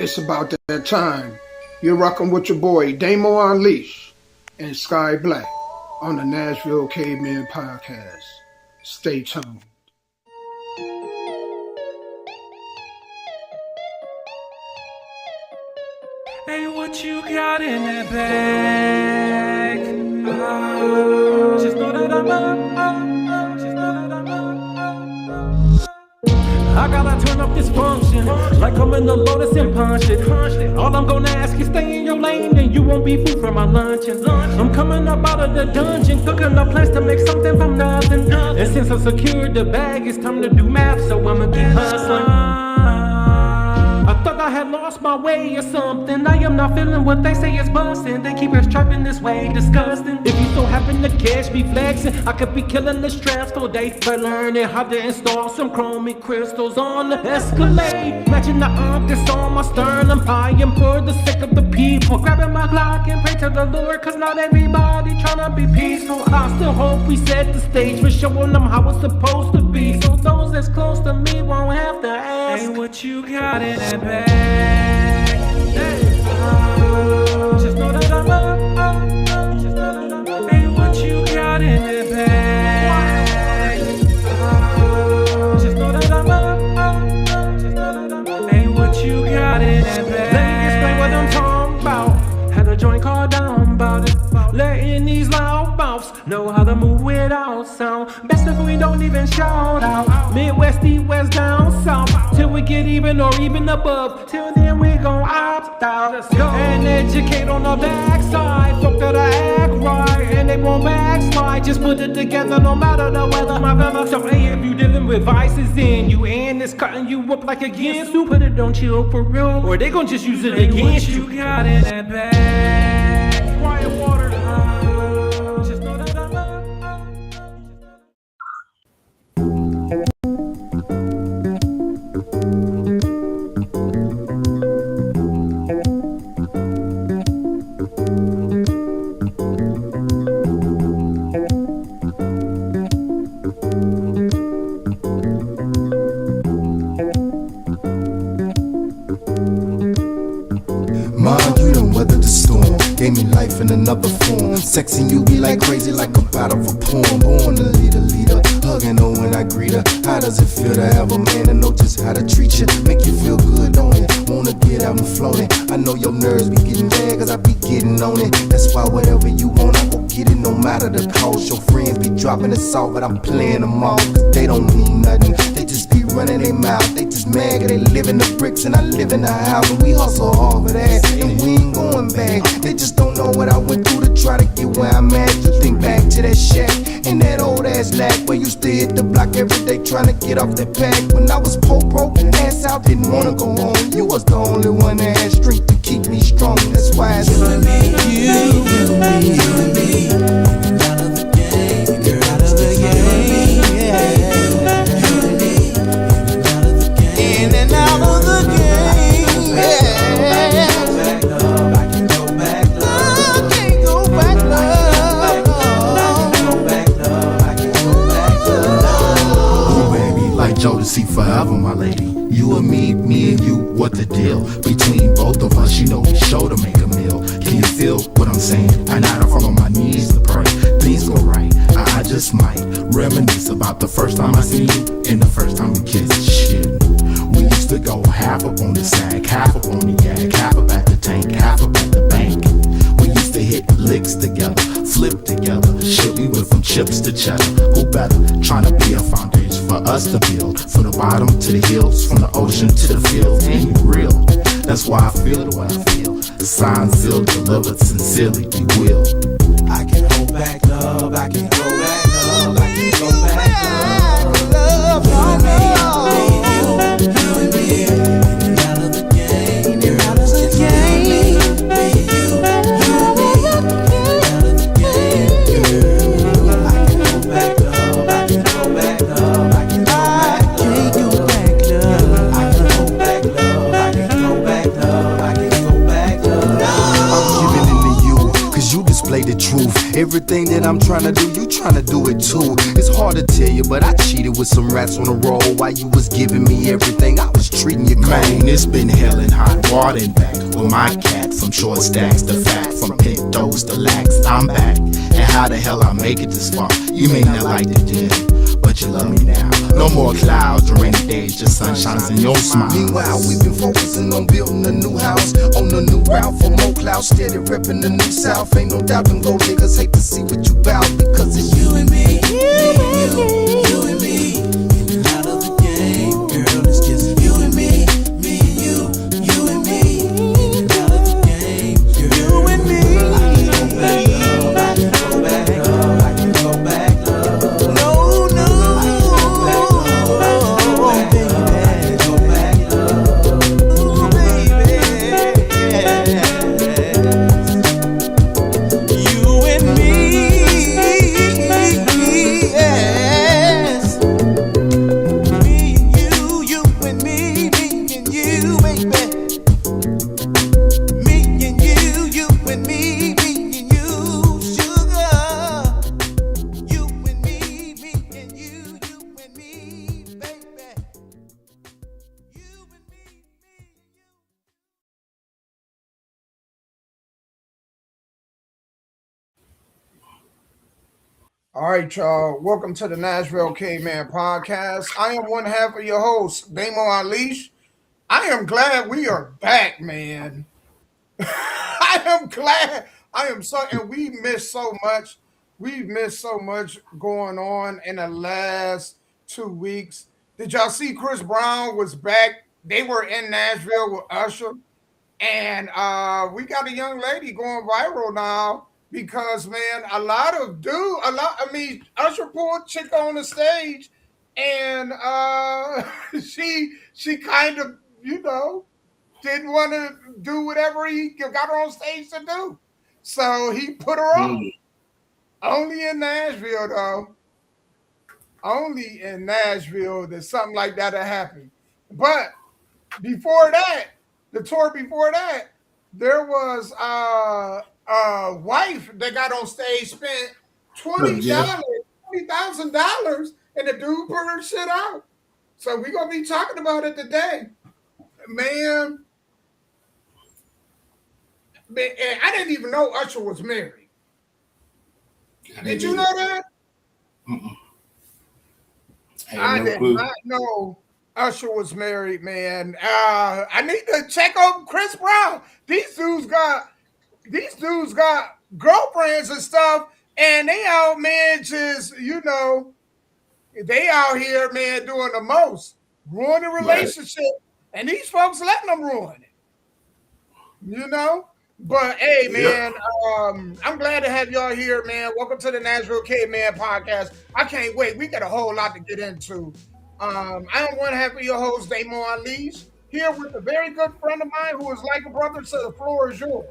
It's about that time. You're rocking with your boy Damo Unleashed and Sky Black on the Nashville Caveman podcast. Stay tuned. Hey, what you got in that bag? Just know that I'm up. Just know that I'm up. I gotta turn up this function, like I'm in the Lotus and punch it. All I'm gonna ask is stay in your lane, and you won't be food for my luncheon. I'm coming up out of the dungeon, cooking up plans to make something from nothing. And since I secured the bag, it's time to do math, so I'ma keep hustling. I thought I had lost my way or something. I am not feeling what they say is busting. They keep us trapping this way, disgusting. If you so happen to catch me flexing, I could be killing the stress all day for learning how to install some chromic crystals on the Escalade. Matching the arc that's on my sternum. I am for the sake of the people, grabbing my Glock and pray to the Lord, cause not everybody tryna be peaceful. I still hope we set the stage for showing them how it's supposed to be, so those that's close to me won't have to ask, hey, what you got in that bag? Just know that I'm up. Just know that I'm up. Hey, what you got in that bag? Just know that I'm up. Just know that I'm up. Hey, what you got in that bag? Let me explain what I'm talking about. Had a joint called down about it. Letting these loud mouths know how to move without sound. Best if we don't even shout out. Midwest, east, west, down south, till we get even or even above. Till then we gon' opt out. Let's go and educate on the backside. Folk that I act right and they won't backslide. Just put it together no matter the weather, my brother. So hey, if you dealing with vices in you and it's cutting you up like against you, put it on chill for real, or they gon' just use it against you. What you got in that bag? Quiet water. Gave me life in another form. Sexing you be like crazy, like a part of a poem. Born a leader, hugging her when I greet her. How does it feel to have a man that know just how to treat you? Make you feel good, don't it? Wanna get out and float it. I know your nerves be getting bad, cause I be getting on it. That's why whatever you want, I go get it, no matter the cost. Your friends be dropping the salt, but I'm playing them off, cause they don't mean nothing. They just be running their mouth. They just mad, cause they live in the bricks and I live in the house. And we hustle hard for that, and we ain't going back. They just don't know what I went through to try to get where I'm at. You think back to that shack and that old ass lack where you used to hit the block every day trying to get off that pack. When I was broke, ass out, didn't wanna go home. You was the only one that had strength to keep me strong. That's why it's you and me, you and me, you and me. Out of the game, you're out of the game, yeah. You and me, out of the game, in and out of the game, yeah. Jodeci forever, my lady. You and me and you, what the deal? Between both of us, you know we sure to make a meal. Can you feel what I'm saying? I gotta fall on my knees to pray. Things go right, I just might reminisce about the first time I seen you and the first time we kissed. Shit, we used to go half up on the sack, half up on the yak, half up at the tank, half up at the bank. We used to hit licks together, flip together. Shit, we went from chips to cheddar. Who better? Trying to be a foundation for us to build, from the bottom to the hills, from the ocean to the fields. Ain't real. That's why I feel the way I feel. The sign sealed, delivered sincerely, we will. I can hold back love, I can go back love, I can go back love. Love, you and me, out of the game, you're out of the game. The truth, everything that I'm trying to do, you trying to do it too. It's hard hard to tell you, but I cheated with some rats on the roll while you was giving me everything. I was treating you cold. Man, it's been hell and hot water and back with my cat. From short stacks to fat, from pintos to lax, I'm back. And how the hell I make it this far? You may not like the gym, but you love me now. No more clouds or rainy days, just sun shines in your smile. Meanwhile, we've been focusing on building a new house, on a new route for more clouds, steady repping the new south. Ain't no doubt them gold niggas hate to see what you bout, because it's you and me, you and me. In and out of the game, girl, it's just you and me and you and me. In and out of the game, girl, you and me. I can go back, love, I can go back, love, I can go back, love. No, I can go back, love, I can go back, love, I can go back, love. Baby, you and me, yes. Me and you and me and you, baby. Me and you and me and you, sugar. You and me and you and me, baby. You and me. All right, y'all. Welcome to the Nashville Caveman podcast. I am one half of your host, Damo Unleashed. I am glad we are back, man. I am glad. I am so, and we missed so much. We've missed so much going on in the last 2 weeks. Did y'all see Chris Brown was back? They were in Nashville with Usher. And we got a young lady going viral now because, man, I mean, Usher pulled chick on the stage, and she kind of, didn't want to do whatever he got her on stage to do. So he put her on. Only in Nashville, though. Only in Nashville that something like that had happened. But before that, the tour before that, there was a wife that got on stage, spent $20,000, and the dude put her shit out. So we're gonna be talking about it today, man. And I didn't even know Usher was married. Did you know that? I did not know Usher was married, man. I need to check on Chris Brown. These dudes got girlfriends and stuff, and they out, man, just they out here, man, doing the most, ruining relationship, and these folks letting them ruin it. But hey, man, I'm glad to have y'all here, man. Welcome to the Nashville Caveman podcast. I can't wait. We got a whole lot to get into. I am one half of your host, Damo Unleashed, here with a very good friend of mine who is like a brother, so the floor is yours.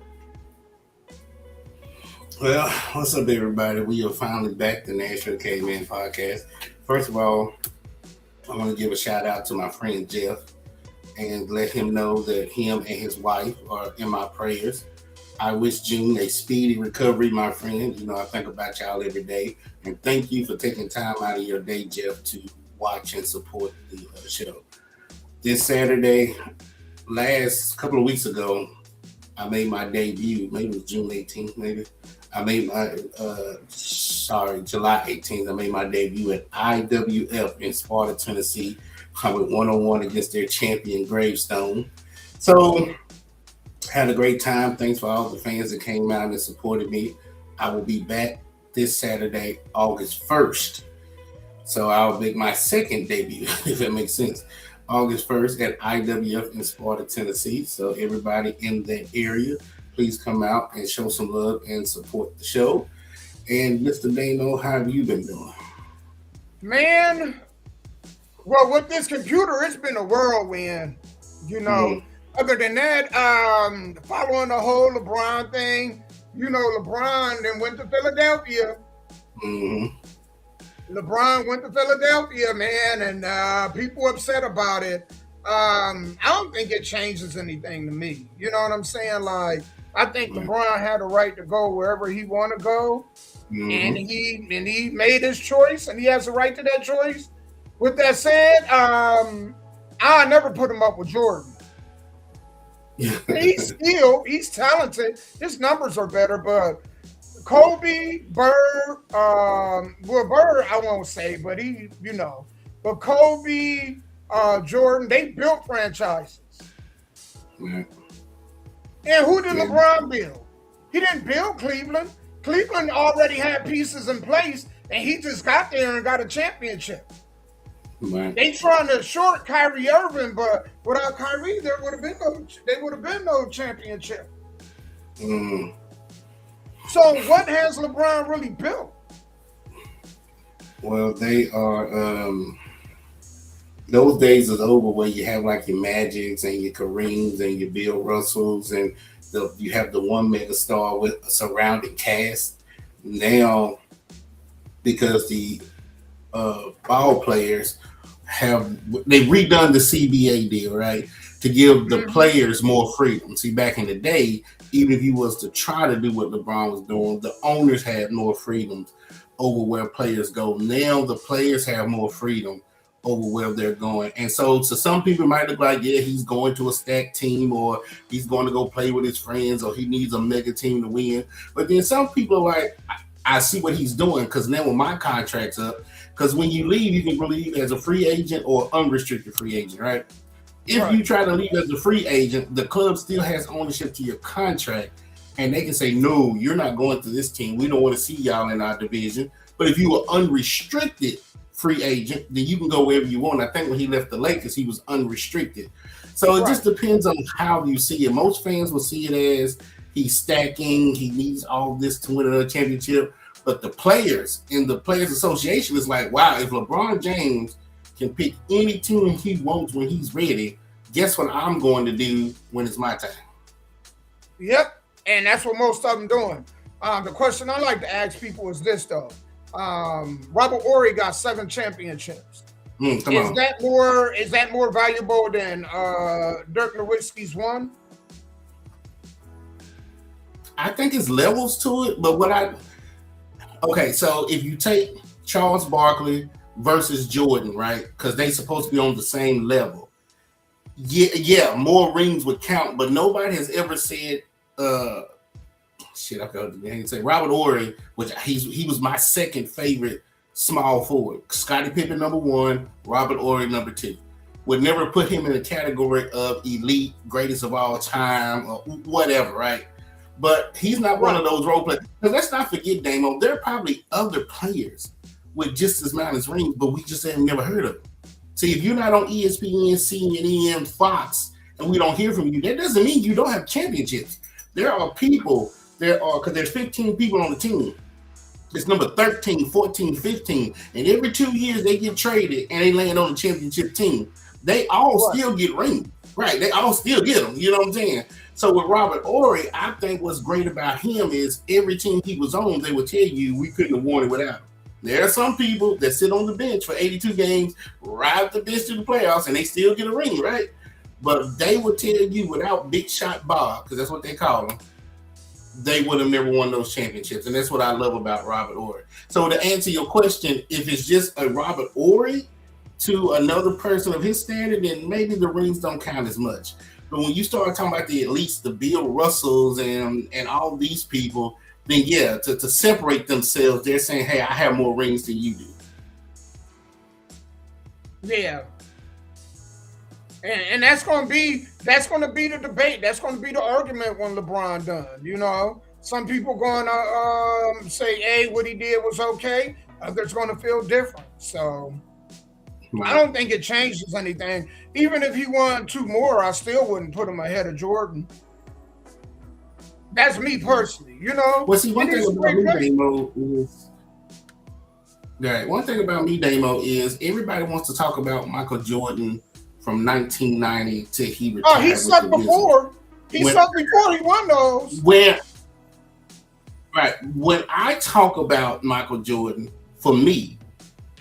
Well, what's up, everybody? We are finally back to Nashville Caveman podcast. First of all, I want to give a shout out to my friend Jeff and let him know that him and his wife are in my prayers. I wish June a speedy recovery, my friend. I think about y'all every day. And thank you for taking time out of your day, Jeff, to watch and support the show. This Saturday, last couple of weeks ago, I made my debut. Maybe it was June 18th, maybe. I made my, July 18th. I made my debut at IWF in Sparta, Tennessee. I went 1-on-1 against their champion, Gravestone. So, had a great time. Thanks for all the fans that came out and supported me. I will be back this Saturday, August 1st. So I'll make my second debut, if that makes sense. August 1st at IWF in Sparta, Tennessee. So everybody in that area, please come out and show some love and support the show. And Mr. Dano, how have you been doing? Man, well, with this computer, it's been a whirlwind, Other than that, following the whole LeBron thing, LeBron then went to Philadelphia. LeBron went to Philadelphia, man, and people upset about it. I don't think it changes anything to me. You know what I'm saying? Like, I think LeBron had a right to go wherever he want to go. and he made his choice, and he has a right to that choice. With that said, I never put him up with Jordan. He's talented. His numbers are better, but Kobe, Bird, Bird, I won't say, but but Kobe, Jordan, they built franchises. Yeah. And who did LeBron build? He didn't build Cleveland. Cleveland already had pieces in place, and he just got there and got a championship. Right. They trying to short Kyrie Irving, but without Kyrie, there would have been no championship. Mm. So what has LeBron really built? Well, they are. Those days is over where you have like your Magics and your Kareems and your Bill Russells, and you have the one mega star with a surrounding cast. Now, because the ball players they redone the CBA deal, right, to give the players more freedom. See, back in the day, even if you was to try to do what LeBron was doing, the owners had more freedom over where players go. Now the players have more freedom over where they're going. And so to some people it might look like, yeah, he's going to a stacked team, or he's going to go play with his friends, or he needs a mega team to win. But then some people are like, I see what he's doing, because now when my contract's up, because when you leave, you can leave as a free agent or unrestricted free agent, right? If you try to leave as a free agent, the club still has ownership to your contract, and they can say, no, you're not going to this team. We don't want to see y'all in our division. But if you were unrestricted free agent, then you can go wherever you want. I think when he left the Lakers, he was unrestricted. So it just depends on how you see it. Most fans will see it as he's stacking, he needs all this to win another championship. But the players in the Players Association is like, wow, if LeBron James can pick any team he wants when he's ready, guess what I'm going to do when it's my time? Yep, and that's what most of them doing. The question I like to ask people is this, though. Robert Horry got 7 championships. Is that more valuable than Dirk Nowitzki's 1? I think it's levels to it, but so if you take Charles Barkley versus Jordan, right? Because they supposed to be on the same level. Yeah, more rings would count, but nobody has ever said I forgot to say Robert Horry, which he was my second favorite small forward. Scottie Pippen number 1, Robert Horry number 2. Would never put him in the category of elite, greatest of all time, or whatever, right? But he's not one of those role players. Because let's not forget, Damo, there are probably other players with just as many rings, but we just have never heard of them. See, if you're not on ESPN, CNN, Fox, and we don't hear from you, that doesn't mean you don't have championships. There are people, because there's 15 people on the team. It's number 13, 14, 15. And every 2 years they get traded and they land on the championship team. They all still get rings. Right, they all still get them. You know what I'm saying? So with Robert Horry, I think what's great about him is every team he was on, they would tell you we couldn't have won it without him. There are some people that sit on the bench for 82 games, ride the bench to the playoffs, and they still get a ring, right? But they would tell you without Big Shot Bob, because that's what they call him, they would have never won those championships. And that's what I love about Robert Horry. So to answer your question, if it's just a Robert Horry to another person of his standard, then maybe the rings don't count as much. But when you start talking about the elites, the Bill Russells and all these people, then yeah, to separate themselves, they're saying, hey, I have more rings than you do. Yeah. And that's gonna be the debate. That's gonna be the argument when LeBron done. You know, some people gonna say, hey, what he did was okay. Others gonna feel different. So I don't think it changes anything. Even if he won 2 more, I still wouldn't put him ahead of Jordan. That's me personally, you know. Well, see, one thing about me, Damo, is everybody wants to talk about Michael Jordan from 1990 till he retired. Oh, he sucked before. He sucked before he won those. When I talk about Michael Jordan, for me,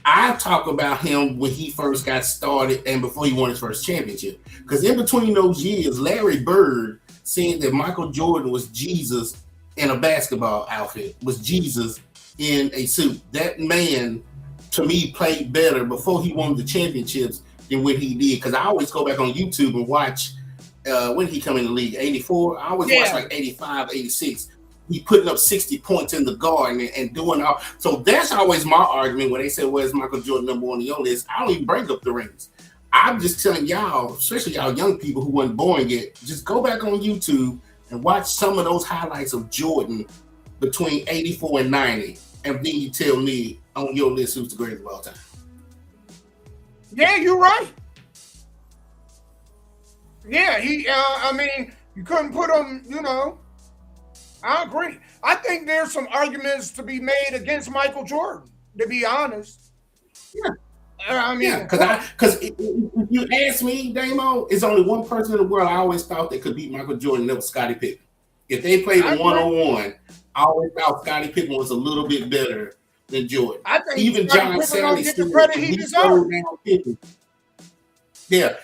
I talk about him when he first got started and before he won his first championship. Because in between those years, Larry Bird said that Michael Jordan was Jesus in a basketball outfit, was Jesus in a suit. That man, to me, played better before he won the championships than when he did. Because I always go back on YouTube and watch when he come in the league, 84. I always watch like 85, 86. He putting up 60 points in the guard and doing all. So that's always my argument when they say, where's Michael Jordan number one on your list? I don't even bring up the rings. I'm just telling y'all, especially y'all young people who weren't born yet, just go back on YouTube and watch some of those highlights of Jordan between 84 and 90. And then you tell me on your list who's the greatest of all time. Yeah, you're right. Yeah, I mean, you couldn't put him, I agree. I think there's some arguments to be made against Michael Jordan, to be honest. Yeah. I mean, because if you ask me, Damo, it's only one person in the world I always thought that could beat Michael Jordan, and that was Scottie Pippen. If they played a one-on-one, I always thought Scottie Pippen was a little bit better than Jordan. I think even John Sally get the credit he deserves. Yeah,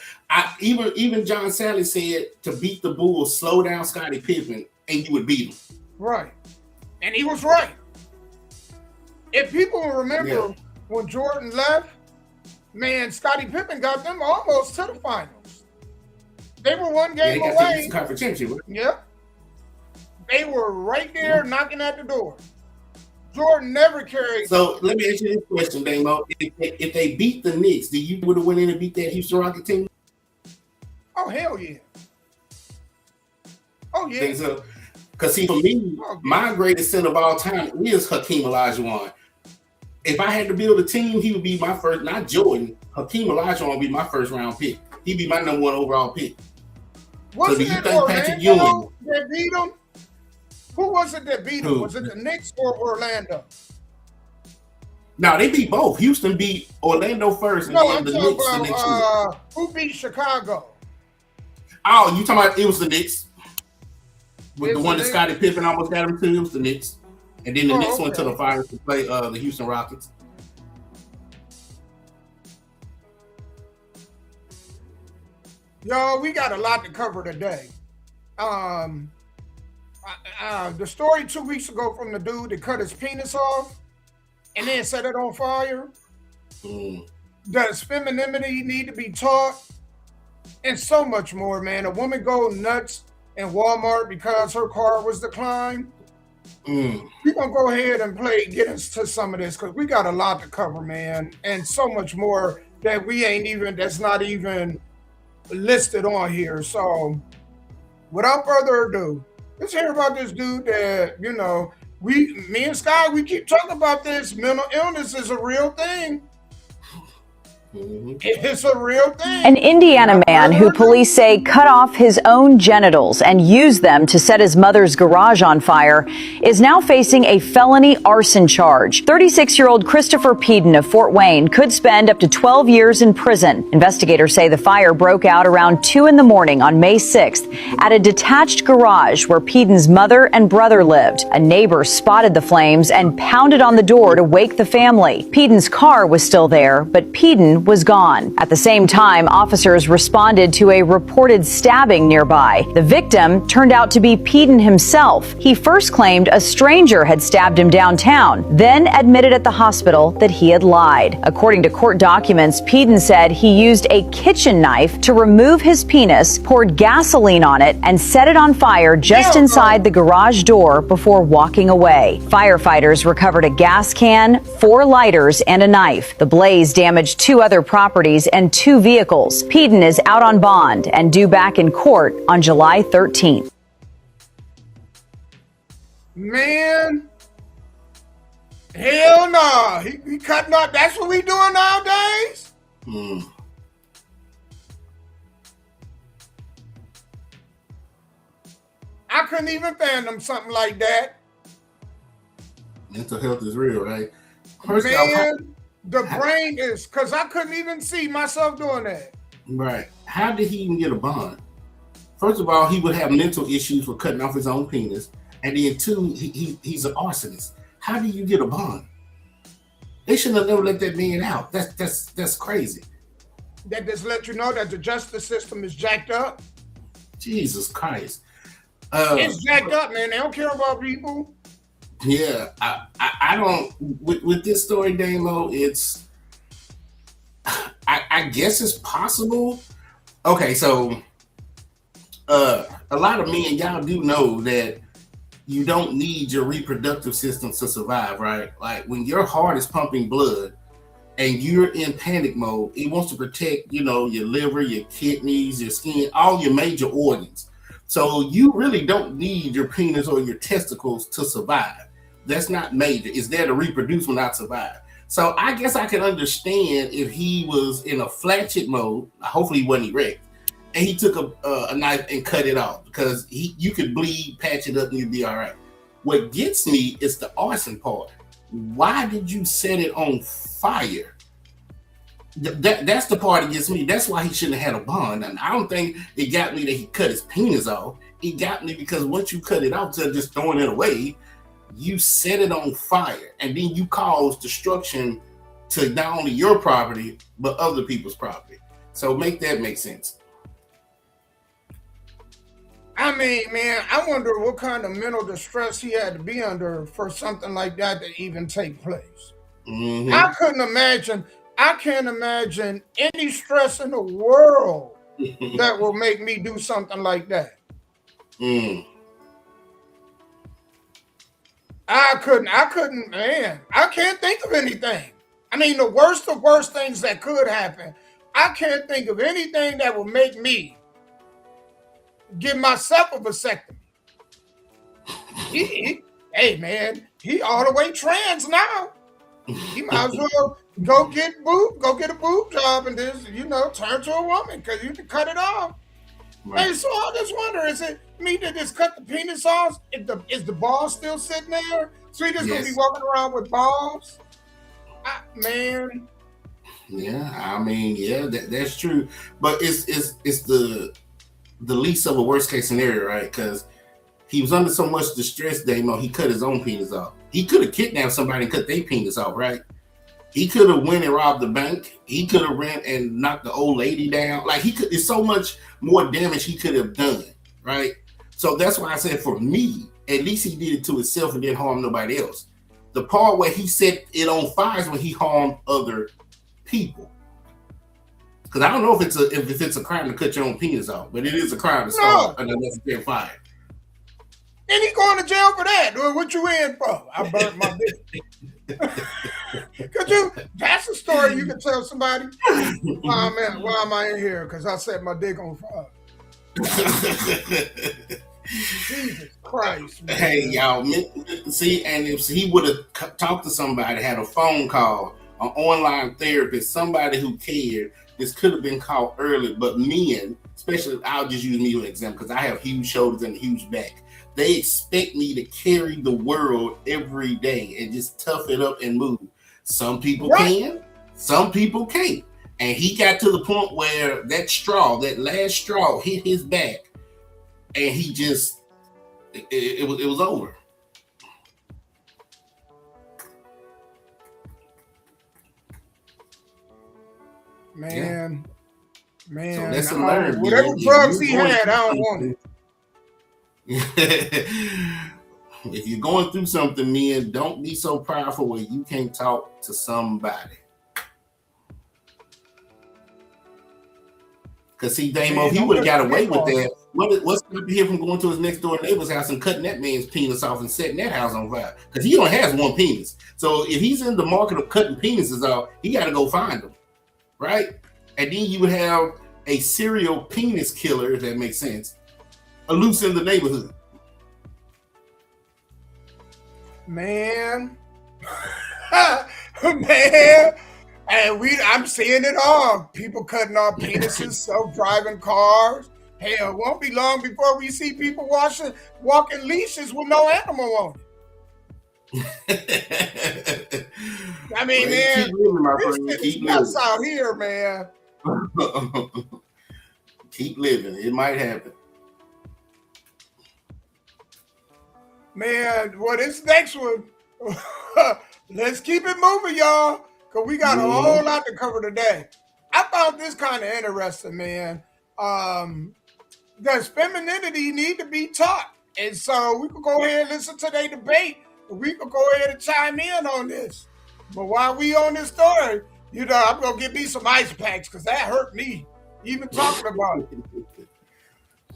even John Sally said to beat the Bulls, slow down Scottie Pippen, and you would beat him. Right, and he was right. If people remember when Jordan left, man, Scottie Pippen got them almost to the finals. They were one game away. Conference championship. Yeah, they were right there knocking at the door. Jordan never carried. So let me ask you this question, Damo. If they beat the Knicks, do you would have went in and beat that Houston Rocket team? Oh, hell yeah. Oh, yeah. Think so? Because see, for me, my greatest center of all time is Hakeem Olajuwon. If I had to build a team, he would be my first, not Jordan. Hakeem Olajuwon would be my first round pick. He'd be my number one overall pick. Wasn't so do you it think Orlando Patrick Ewing that beat him? Who was it that beat him? Who? Was it the Knicks or Orlando? No, they beat both. Houston beat Orlando first, and then the Knicks the next year. Who beat Chicago? Oh, you talking about it was the Knicks? With the one that Scottie Pippen almost got him to, it was the Knicks. And then the Knicks went to the finals to play the Houston Rockets. Y'all, we got a lot to cover today. The story 2 weeks ago from the dude that cut his penis off and then set it on fire. Does femininity need to be taught? And so much more, man. A woman go nuts in Walmart because her car was declined. We're gonna go ahead and get into some of this because we got a lot to cover, man, and so much more that that's not even listed on here. So without further ado, let's hear about this dude that, me and Sky, we keep talking about this. Mental illness is a real thing. It's a real thing. An Indiana man who police say cut off his own genitals and used them to set his mother's garage on fire is now facing a felony arson charge. 36-year-old Christopher Peden of Fort Wayne could spend up to 12 years in prison. Investigators say the fire broke out around 2 a.m. on May 6th at a detached garage where Peden's mother and brother lived. A neighbor spotted the flames and pounded on the door to wake the family. Peden's car was still there, but Peden was gone. At the same time, officers responded to a reported stabbing nearby. The victim turned out to be Peden himself. He first claimed a stranger had stabbed him downtown, then admitted at the hospital that he had lied. According to court documents, Peden said he used a kitchen knife to remove his penis, poured gasoline on it, and set it on fire just inside the garage door before walking away. Firefighters recovered a gas can, 4 lighters, and a knife. The blaze damaged 2 other properties and 2 vehicles. Peden is out on bond and due back in court on July 13th. Man, hell no. He cutting up. That's what we doing nowadays? I couldn't even fathom something like that. Mental health is real, right? The brain is, because I couldn't even see myself doing that. Right. How did he even get a bond? First of all, he would have mental issues for cutting off his own penis. And then 2, he's an arsonist. How do you get a bond? They shouldn't have never let that man out. That's crazy. That just let you know that the justice system is jacked up. Jesus Christ. It's jacked up, man. They don't care about people. Yeah, I don't with this story, Damo. It's I guess it's possible. Okay, so a lot of men, y'all do know that you don't need your reproductive system to survive, right? Like when your heart is pumping blood and you're in panic mode, it wants to protect, your liver, your kidneys, your skin, all your major organs. So you really don't need your penis or your testicles to survive. That's not major. It's there to reproduce when not survive. So I guess I can understand if he was in a flat shit mode. Hopefully he wasn't erect, and he took a knife and cut it off because you could bleed, patch it up, and you'd be all right. What gets me is the arson part. Why did you set it on fire? That's the part that gets me. That's why he shouldn't have had a bond. And I don't think it got me that he cut his penis off. It got me because once you cut it off, instead of just throwing it away, you set it on fire, and then you cause destruction to not only your property but other people's property. So make that make sense. I mean, man, I wonder what kind of mental distress he had to be under for something like that to even take place. Mm-hmm. I couldn't imagine. I can't imagine any stress in the world that will make me do something like that. Mm. I couldn't, man. I can't think of anything. I mean, the worst of worst things that could happen. I can't think of anything that will make me give myself a vasectomy. Hey, man, he all the way trans now. He might as well go get a boob job and just, turn to a woman because you can cut it off. Right. Hey, so I just wonder, is it me that just cut the penis off? Is the ball still sitting there? So he just gonna be walking around with balls? Man. Yeah, I mean, yeah, that's true. But it's the least of a worst case scenario, right? Because he was under so much distress that he cut his own penis off. He could have kidnapped somebody and cut their penis off, right? He could have went and robbed the bank. He could have ran and knocked the old lady down. Like it's so much more damage he could have done, right? So that's why I said for me, at least he did it to himself and didn't harm nobody else. The part where he set it on fire is when he harmed other people. Because I don't know if it's a crime to cut your own penis off, but it is a crime to start an unnecessary fire. And he going to jail for that. What you in for? I burnt my dick. That's a story you can tell somebody. Why am I in here? Because I set my dick on fire. Jesus Christ, man. Hey, y'all, see, and if he would have talked to somebody, had a phone call, an online therapist, somebody who cared, this could have been caught early. But men, especially, I'll just use me as an example because I have huge shoulders and a huge back. They expect me to carry the world every day and just tough it up and move. Some people can, some people can't. And he got to the point where that last straw hit his back, and he just, it was over. Man. So lesson learned. Whatever drugs he had, I don't want it. If you're going through something, men, don't be so prideful where you can't talk to somebody. Because see, Damo, he would have got away with that. What's stopping him from going to his next door neighbor's house and cutting that man's penis off and setting that house on fire? Because he only has one penis. So if he's in the market of cutting penises off, he got to go find them, right? And then you would have a serial penis killer, if that makes sense, loose in the neighborhood. Man. Man. And I'm seeing it all. People cutting off penises, self-driving cars. Hell, it won't be long before we see people walking leashes with no animal on it. I mean, man, it's nuts out here, man. Keep living. It might happen. Man, this next one, let's keep it moving, y'all, because we got a whole lot to cover today. I found this kind of interesting, man. Does femininity need to be taught? And so we can go ahead and listen to their debate we could go ahead and chime in on this. But while we on this story, I'm gonna get me some ice packs because that hurt me even talking about it.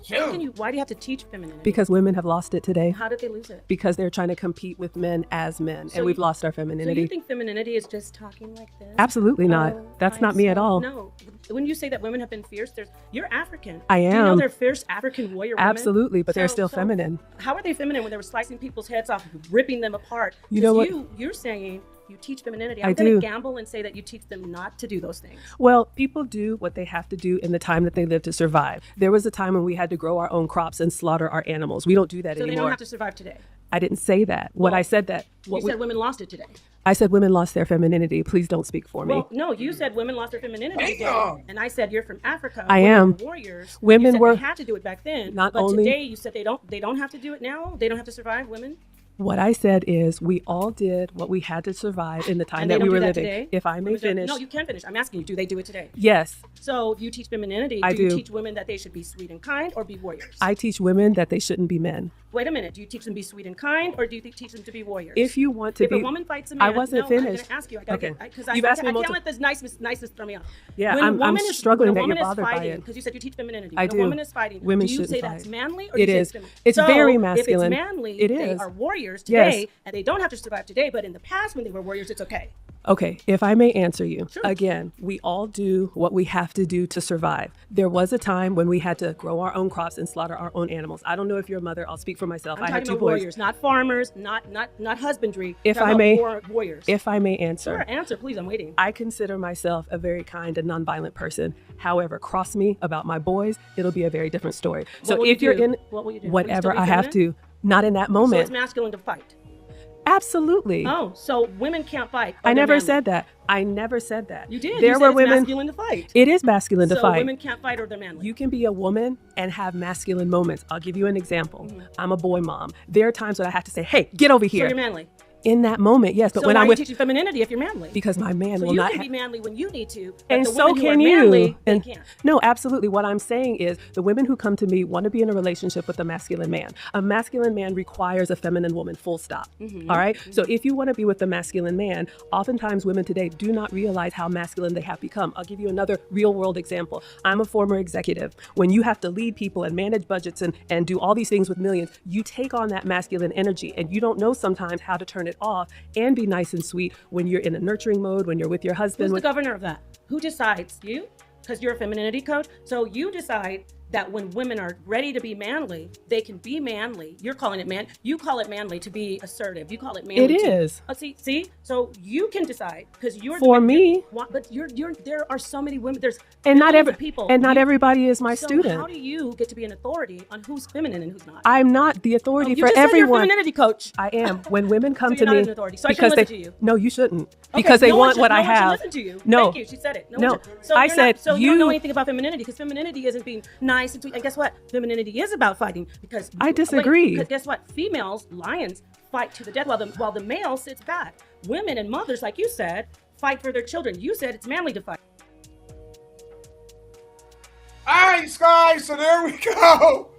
Shoot. Why do you have to teach femininity? Because women have lost it today. How did they lose it? Because they're trying to compete with men as men, and we've lost our So femininity. you think femininity is just talking like this? Absolutely not. That's not me at all. No. When you say that women have been fierce, you're African. I Do you know am. they're fierce African warrior women? Absolutely, but they're still feminine. How are they feminine when they were slicing people's heads off, ripping them apart? You know what? You're saying you teach femininity. I I'm going to do. gamble and say that you teach them not to do those things. Well, people do what they have to do in the time that they live to survive. There was a time when we had to grow our own crops and slaughter our animals. We don't do that So anymore. they don't have to survive today. I didn't say that. I said that. You said women lost it today. I said women lost their femininity. Please don't speak for me. Well, no, you said women lost their femininity today, and I said you're from Africa. I women am. were warriors. Women you said were- they had to do it back then. Not but only- today you said they don't have to do it now. They don't have to survive. Women. What I said is we all did what we had to survive in the time And they that we don't were do that living. today? If I may Women don't- finish. No, you can finish. I'm asking you, do they do it today? Yes, So you teach femininity. I You do. teach women that they should be sweet and kind or be warriors? I teach women that they shouldn't be men. Wait a minute. Do you teach them to be sweet and kind or do you teach them to be warriors? If you want to if be, a woman fights a man, I wasn't no, finished. I'm going to ask you. I gotta Okay. because You've asked me I can't multiple- let this niceness throw me off. Yeah, When a I'm woman struggling when that a woman you're is bothered by fighting, it. because you said you teach femininity. I When do. a woman is fighting. Women do you say shouldn't that's fight. manly or It do you is. say it's feminine? It's So, very masculine. If it's manly, It they is. are warriors Yes. today, and they don't have to survive today. But in the past, when they were warriors, it's okay. Okay, if I may answer you. Sure. Again, we all do what we have to do to survive. There was a time when we had to grow our own crops and slaughter our own animals. I don't know if you're a mother. I'll speak for myself. I'm I have talking two about boys. warriors, not farmers, not husbandry. If I'm talking I may- about warriors. If I may answer. Sure, answer, please. I'm waiting. I consider myself a very kind and nonviolent person. However, cross me about my boys, it'll be a very different story. So will if you you're do? in What will you do? Will you whatever still be I have feminine? to, not in that So moment. it's masculine to fight. Absolutely. Oh, so women can't fight. I or they're never manly. said that. I never said that. You did. There you said were it's women. masculine to fight. It is masculine to so fight. women can't fight or they're manly. You can be a woman and have masculine moments. I'll give you an example. Mm-hmm. I'm a boy mom. There are times when I have to say, "Hey, get over so here." you're manly. In that moment, yes. But So when why I'm are you with, teaching femininity if you're manly? because my man so will you not. can be manly when you need to, but And the so women who can are you. manly, And they can't. no, absolutely. What I'm saying is the women who come to me want to be in a relationship with a masculine man. A masculine man requires a feminine woman, full stop. Mm-hmm. All right? So if you want to be with a masculine man, oftentimes women today do not realize how masculine they have become. I'll give you another real world example. I'm a former executive. When you have to lead people and manage budgets and do all these things with millions, you take on that masculine energy and you don't know sometimes how to turn it off and be nice and sweet when you're in a nurturing mode, when you're with your husband. Who's the when- governor of that? Who decides? You? Because you're a femininity coach. So you decide that when women are ready to be manly, they can be manly. You're calling it man. You call it manly to be assertive. You call it manly. It to- is. Oh, see. So you can decide because you're For me. But you're. There are so many women. There's And not billions every of people. and not You- everybody is my so student. how do you get to be an authority on who's feminine and who's not? I'm not the authority you for just said you're a everyone. femininity coach. I am. When women come you're to not me an authority. So I because shouldn't they listen to you. no, you shouldn't Okay, because they no one want should- what I no one should have. listen to you. No, Thank you. She said it. No, one should. So I you're said not, so you don't know you- anything about femininity because femininity isn't being nice and sweet. And guess what? Femininity is about fighting because I disagree. Because guess what? Females, lions, fight to the death while the male sits back. Women and mothers, like you said, fight for their children. You said it's manly to fight. All right, Sky. So there we go.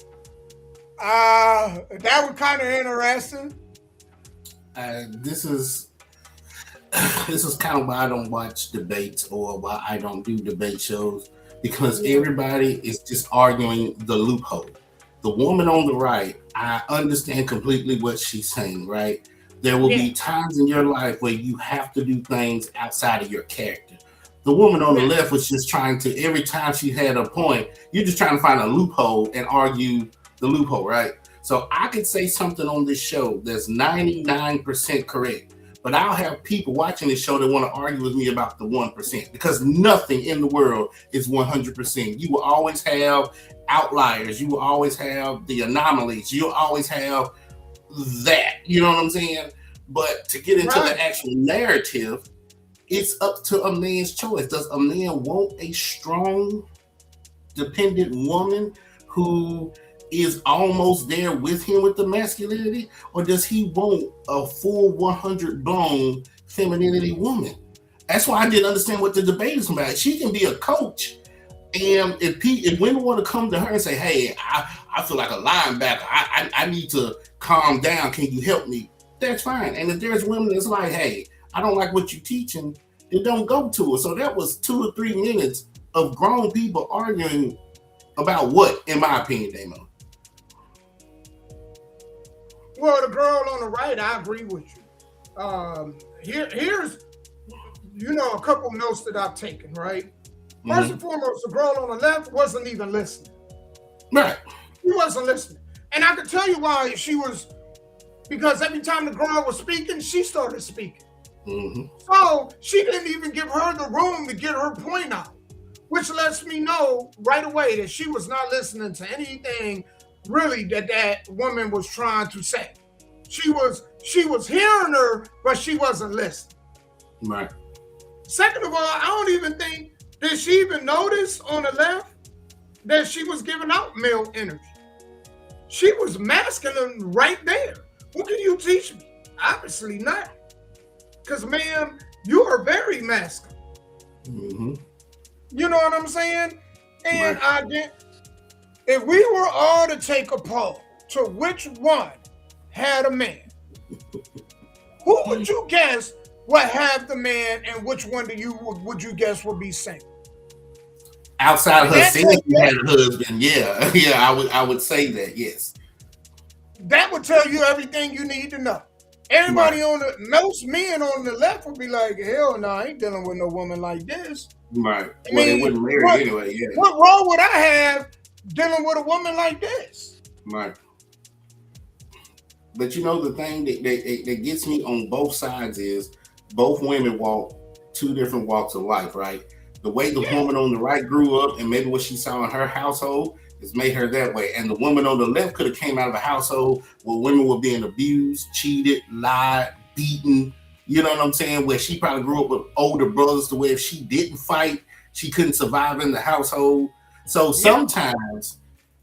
That was kind of interesting. This is kind of why I don't watch debates or why I don't do debate shows, because everybody is just arguing the loophole. The woman on the right, I understand completely what she's saying, right? There will be times in your life where you have to do things outside of your character. The woman on the left was just trying to, every time she had a point, you're just trying to find a loophole and argue the loophole, right? So I could say something on this show that's 99% correct, but I'll have people watching this show that want to argue with me about the 1%, because nothing in the world is 100%. You will always have outliers. You will always have the anomalies. You'll always have that. You know what I'm saying? But to get into the actual narrative, it's up to a man's choice. Does a man want a strong, dependent woman who is almost there with him with the masculinity, or does he want a full 100 blown femininity woman? That's why I didn't understand what the debate is about. She can be a coach, and if women want to come to her and say, "Hey, I feel like a linebacker. I need to calm down. Can you help me?" that's fine. And if there's women that's like, hey, I don't like what you're teaching, then don't go to it. So that was 2 or 3 minutes of grown people arguing about what, in my opinion, Damo? Well, the girl on the right, I agree with you. Here's a couple notes that I've taken, right? First and foremost, the girl on the left wasn't even listening. Right. She wasn't listening. And I can tell you why she was, because every time the girl was speaking, she started speaking. So she didn't even give her the room to get her point out, which lets me know right away that she was not listening to anything really that woman was trying to say. She was hearing her, but she wasn't listening. Right. Second of all, I don't even think, did she even notice on the left that she was giving out male energy? She was masculine right there. What can you teach me? Obviously not. Because, ma'am, you are very masculine. You know what I'm saying? And Right. if we were all to take a poll to which one had a man, who would you guess would have the man, and which one would you guess would be single? Outside of And her that saying she had a husband, yeah, I would say that, yes. That would tell you everything you need to know. Everybody most men on the left would be like, hell no, I ain't dealing with no woman like this. Right. I Well, they mean, wouldn't marry anyway, yeah. what role would I have dealing with a woman like this? Right. But you know, the thing that gets me on both sides is both women walk 2 different walks of life, right? The way the woman on the right grew up and maybe what she saw in her household has made her that way. And the woman on the left could have came out of a household where women were being abused, cheated, lied, beaten. You know what I'm saying? Where she probably grew up with older brothers to where if she didn't fight, she couldn't survive in the household. So sometimes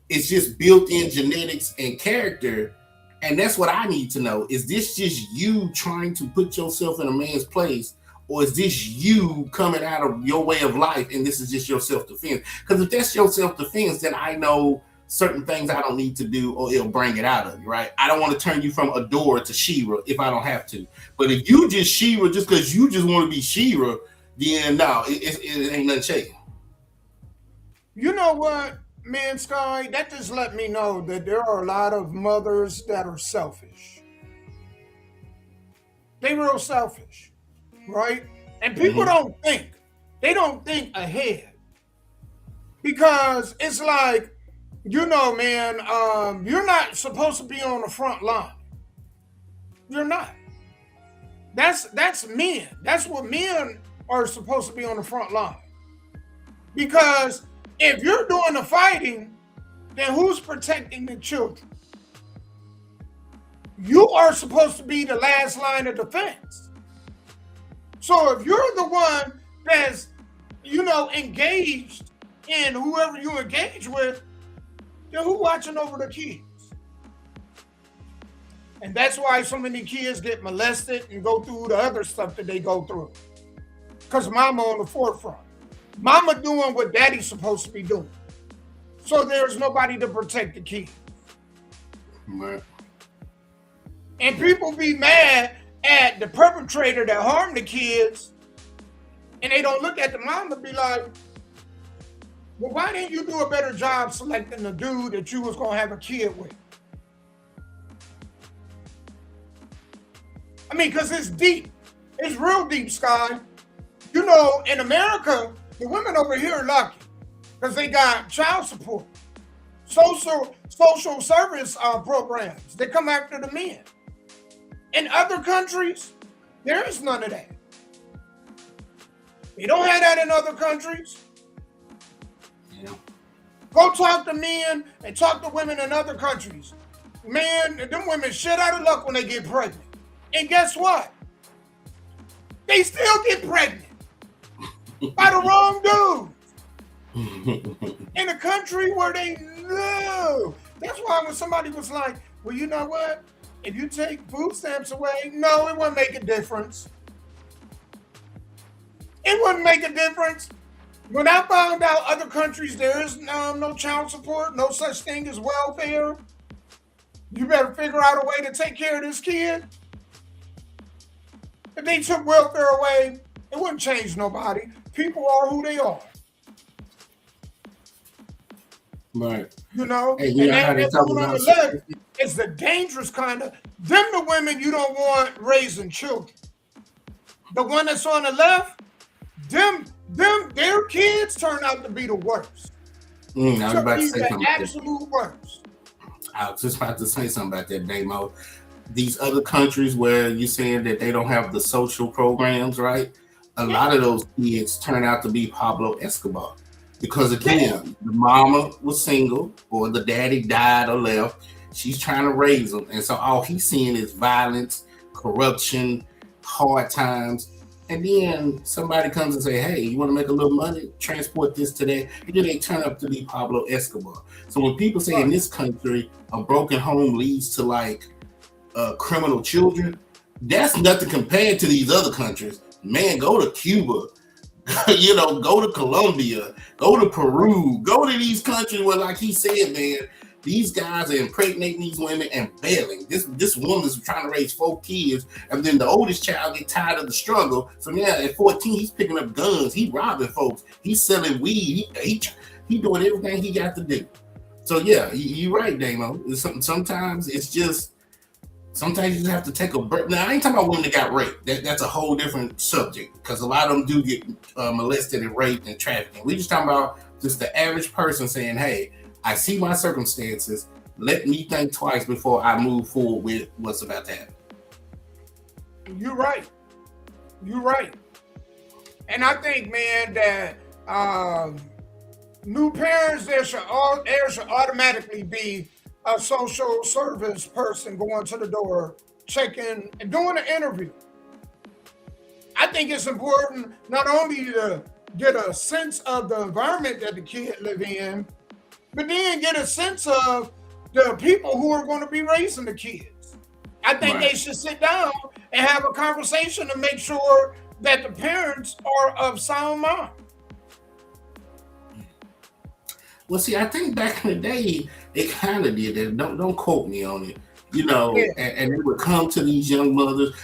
it's just built-in genetics and character. And that's what I need to know. Is this just you trying to put yourself in a man's place? Or is this you coming out of your way of life and this is just your self-defense? Because if that's your self-defense, then I know certain things I don't need to do or it'll bring it out of you, right? I don't want to turn you from Adora to She-Ra if I don't have to. But if you just She-Ra just because you just want to be She-Ra, then no, it ain't nothing shaking. You know what, man, Sky? That just let me know that there are a lot of mothers that are selfish. They real selfish, right? And people don't think. They don't think ahead. Because it's like, man, you're not supposed to be on the front line. You're not. That's men. That's what men are supposed to be on the front line. Because if you're doing the fighting, then who's protecting the children? You are supposed to be the last line of defense. So if you're the one that's, engaged in whoever you engage with, then who's watching over the kids? And that's why so many kids get molested and go through the other stuff that they go through. Because mama on the forefront. Mama doing what daddy's supposed to be doing. So there's nobody to protect the kids. Right. And people be mad at the perpetrator that harmed the kids, and they don't look at the mom and be like, well, why didn't you do a better job selecting the dude that you was going to have a kid with? I mean, because it's deep. It's real deep, Sky. In America, the women over here are lucky because they got child support, social service programs. They come after the men. In other countries, there is none of that. They don't have that in other countries. Yeah. Go talk to men and talk to women in other countries. Man, them women shit out of luck when they get pregnant. And guess what? They still get pregnant by the wrong dude. In a country where they live. That's why when somebody was like, well, you know what? If you take food stamps away, no, it wouldn't make a difference. It wouldn't make a difference. When I found out other countries, there is no child support, no such thing as welfare. You better figure out a way to take care of this kid. If they took welfare away, it wouldn't change nobody. People are who they are. Right. You know, Hey, you and know how they that talk woman on about the left is the dangerous kind of them. The women you don't want raising children. The one that's on the left, their kids turn out to be the worst. I was To about to be say the something. absolute worst. I was just about to say something about that, Damo. These other countries where you're saying that they don't have the social programs, right? A lot of those kids turn out to be Pablo Escobar. Because again, the mama was single or the daddy died or left. She's trying to raise them. And so all he's seeing is violence, corruption, hard times. And then somebody comes and say, hey, you want to make a little money? Transport this to that. And then they turn up to be Pablo Escobar. So when people say in this country, a broken home leads to like criminal children, that's nothing compared to these other countries. Man, go to Cuba. Go to Colombia, go to Peru, go to these countries where, like he said, man, these guys are impregnating these women and bailing. This woman's trying to raise 4 kids, and then the oldest child get tired of the struggle. So now at 14, he's picking up guns, he robbing folks, he's selling weed, he doing everything he got to do. So yeah, you're right, Damo. Sometimes it's just. Sometimes you just have to take a break. Now, I ain't talking about women that got raped. That's a whole different subject because a lot of them do get molested and raped and trafficking. We just talking about just the average person saying, hey, I see my circumstances. Let me think twice before I move forward with what's about to happen. You're right. You're right. And I think, man, that new parents, there should automatically be a social service person going to the door, checking, and doing an interview. I think it's important not only to get a sense of the environment that the kid live in, but then get a sense of the people who are going to be raising the kids. I think they should sit down and have a conversation to make sure that the parents are of sound mind. Well, see, I think back in the day, it kind of did that. Don't quote me on it. And they would come to these young mothers,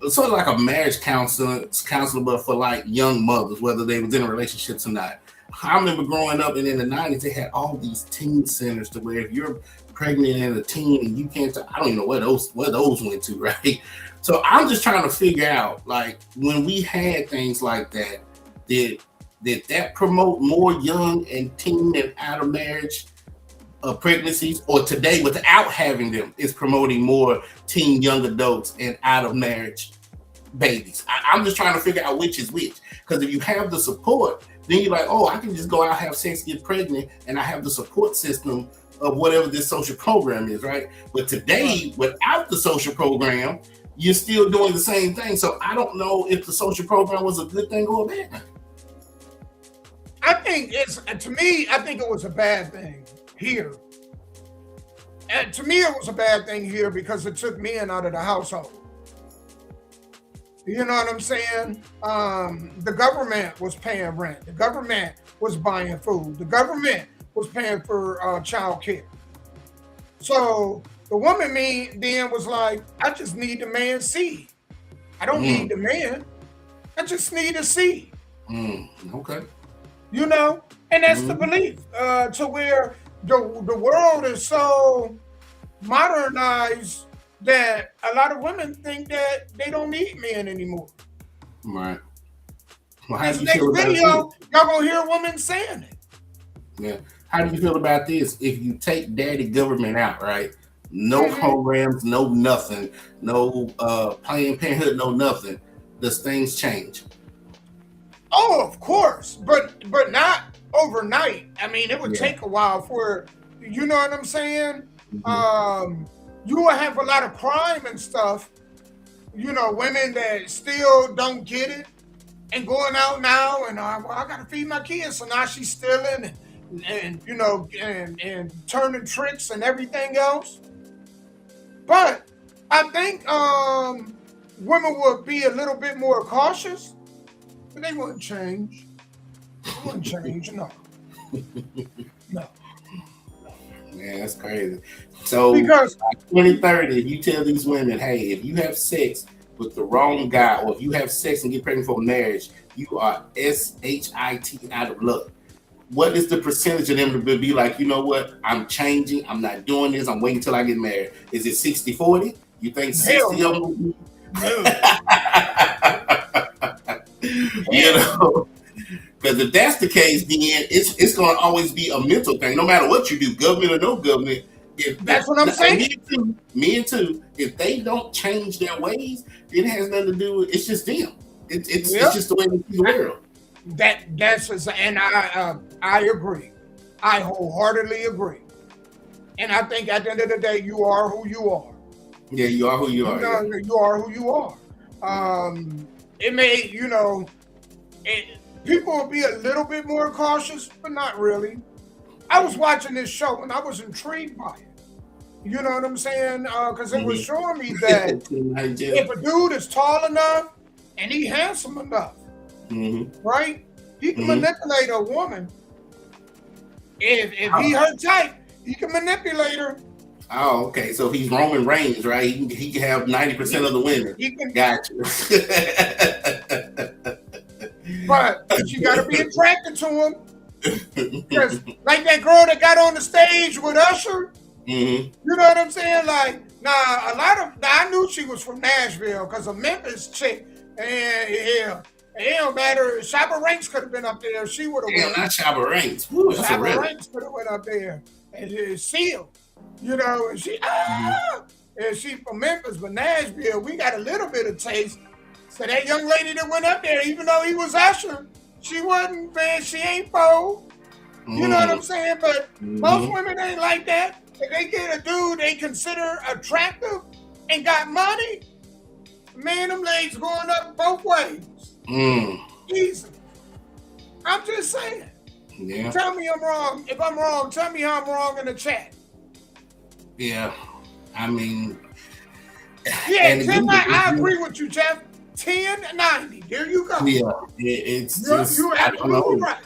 sort of like a marriage counselor, but for like young mothers, whether they was in a relationship or not. I remember growing up, and in the 90s, they had all these teen centers to where if you're pregnant and a teen and you can't, I don't even know where those went to, right? So I'm just trying to figure out, like, when we had things like that, did that promote more young and teen and out of marriage pregnancies, or today without having them is promoting more teen young adults and out of marriage babies? I'm just trying to figure out which is which, because if you have the support, then you're like, oh, I can just go out, have sex, get pregnant, and I have the support system of whatever this social program is, right? But today, without the social program, you're still doing the same thing. So I don't know if the social program was a good thing or a bad thing. I think it was a bad thing here. And to me, it was a bad thing here because it took men out of the household. You know what I'm saying? The government was paying rent. The government was buying food. The government was paying for child care. So the woman then was like, I just need the man's seed. I don't need the man. I just need a seed. Okay. You know? And that's the belief, to where the world is so modernized that a lot of women think that they don't need men anymore. Right. Well, how This do you next feel about video, y'all gonna hear women saying it. Yeah. How do you feel about this? If you take daddy government out, right? No programs, no nothing, no Planned Parenthood, no nothing. Does things change? Oh, of course, but not overnight. I mean, it would take a while for, you know what I'm saying? You will have a lot of crime and stuff. You know, women that still don't get it and going out now and well, I gotta feed my kids, so now she's stealing and you know and turning tricks and everything else. But I think women would be a little bit more cautious. But they wouldn't change. They wouldn't change, no. No. Man, that's crazy. So because by 2030, you tell these women, hey, if you have sex with the wrong guy, or if you have sex and get pregnant for marriage, you are shit out of luck. What is the percentage of them to be like, you know what, I'm changing, I'm not doing this, I'm waiting till I get married? Is it 60-40? You think 60 Hell of no. them? No. You know, because if that's the case, then it's going to always be a mental thing, no matter what you do, government or no government. That's what I'm saying. Me too. If they don't change their ways, it has nothing to do with. It's just them. It's just the way they see the world. And I agree. I wholeheartedly agree. And I think at the end of the day, you are who you are. Yeah, you are who you are. Yeah. You are who you are. It may, people will be a little bit more cautious, but not really. I was watching this show and I was intrigued by it. You know what I'm saying? Because it was showing me that if a dude is tall enough and he handsome enough, right? He can manipulate a woman. If he her type, he can manipulate her. Oh, okay. So he's Roman Reigns, right? He can have 90% of the women. Gotcha. But you got to be attracted to him. Because like that girl that got on the stage with Usher, you know what I'm saying? Like, I knew she was from Nashville because a Memphis chick, and yeah, it don't matter. Shabba Ranks could have been up there. She would have went. Not Shabba Ranks. Shabba Ranks could have went up there and sealed, and she and she from Memphis, but Nashville, we got a little bit of taste. So that young lady that went up there, even though he was Usher, she wasn't, man, she ain't bold. You know what I'm saying? But most women ain't like that. If they get a dude they consider attractive and got money, man, them legs going up both ways. Easy. I'm just saying. Yeah. Tell me I'm wrong. If I'm wrong, tell me how I'm wrong in the chat. Yeah. I mean. Yeah, I agree with you, Jeff. 1090. There you go. Yeah. You're absolutely right.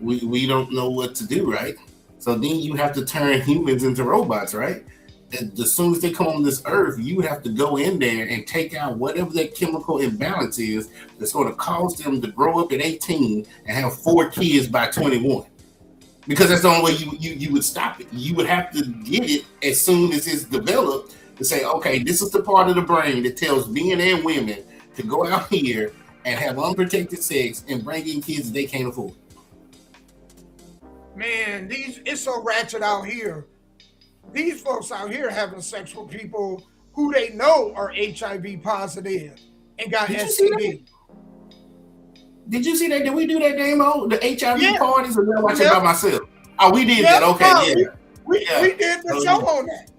We don't know what to do, right? So then you have to turn humans into robots, right? And as soon as they come on this earth, you have to go in there and take out whatever that chemical imbalance is that's going to cause them to grow up at 18 and have 4 kids by 21. Because that's the only way you would stop it. You would have to get it as soon as it's developed to say, okay, this is the part of the brain that tells men and women to go out here and have unprotected sex and bring in kids that they can't afford. Man, it's so ratchet out here. These folks out here having sex with people who they know are HIV positive and got STD. Did you see that? Did we do that demo? The HIV parties, or did I watch it by myself? Oh, we did that. that. Okay, We did the show on that.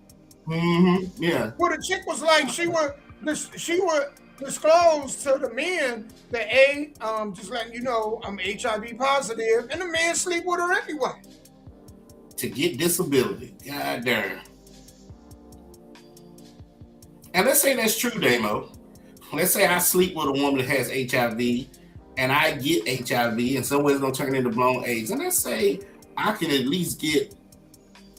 Yeah. Well, the chick was like, she would disclose to the men that just letting you know I'm HIV positive, and the men sleep with her anyway. To get disability. God damn. And let's say that's true, Damo. Let's say I sleep with a woman that has HIV and I get HIV and some way it's gonna turn into blown AIDS. And let's say I can at least get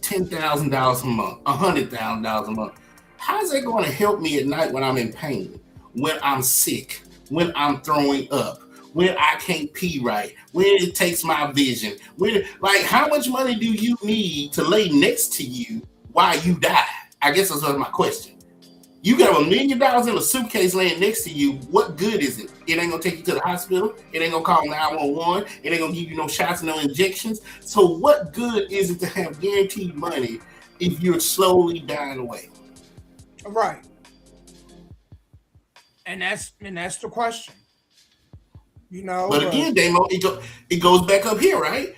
$10,000 a month, $100,000 a month. How's that going to help me at night when I'm in pain, when I'm sick, when I'm throwing up, when I can't pee right, when it takes my vision? How much money do you need to lay next to you while you die? I guess that's my question. You got $1 million in a suitcase laying next to you. What good is it? It ain't gonna take you to the hospital. It ain't gonna call 911. It ain't gonna give you no shots, no injections. So what good is it to have guaranteed money if you're slowly dying away? Right. And that's the question. But again, Damo, it goes back up here, right?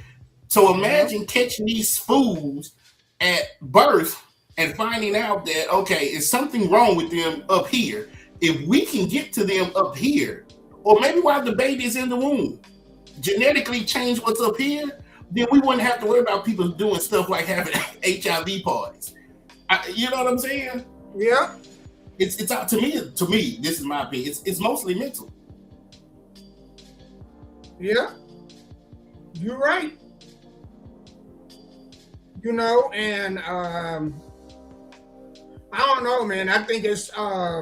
So imagine catching these fools at birth and finding out that, okay, is something wrong with them up here. If we can get to them up here, or maybe while the baby is in the womb, genetically change what's up here, then we wouldn't have to worry about people doing stuff like having HIV parties. You know what I'm saying? Yeah. It's out to me, this is my opinion. It's mostly mental. Yeah. You're right. And I don't know, man. I think it's I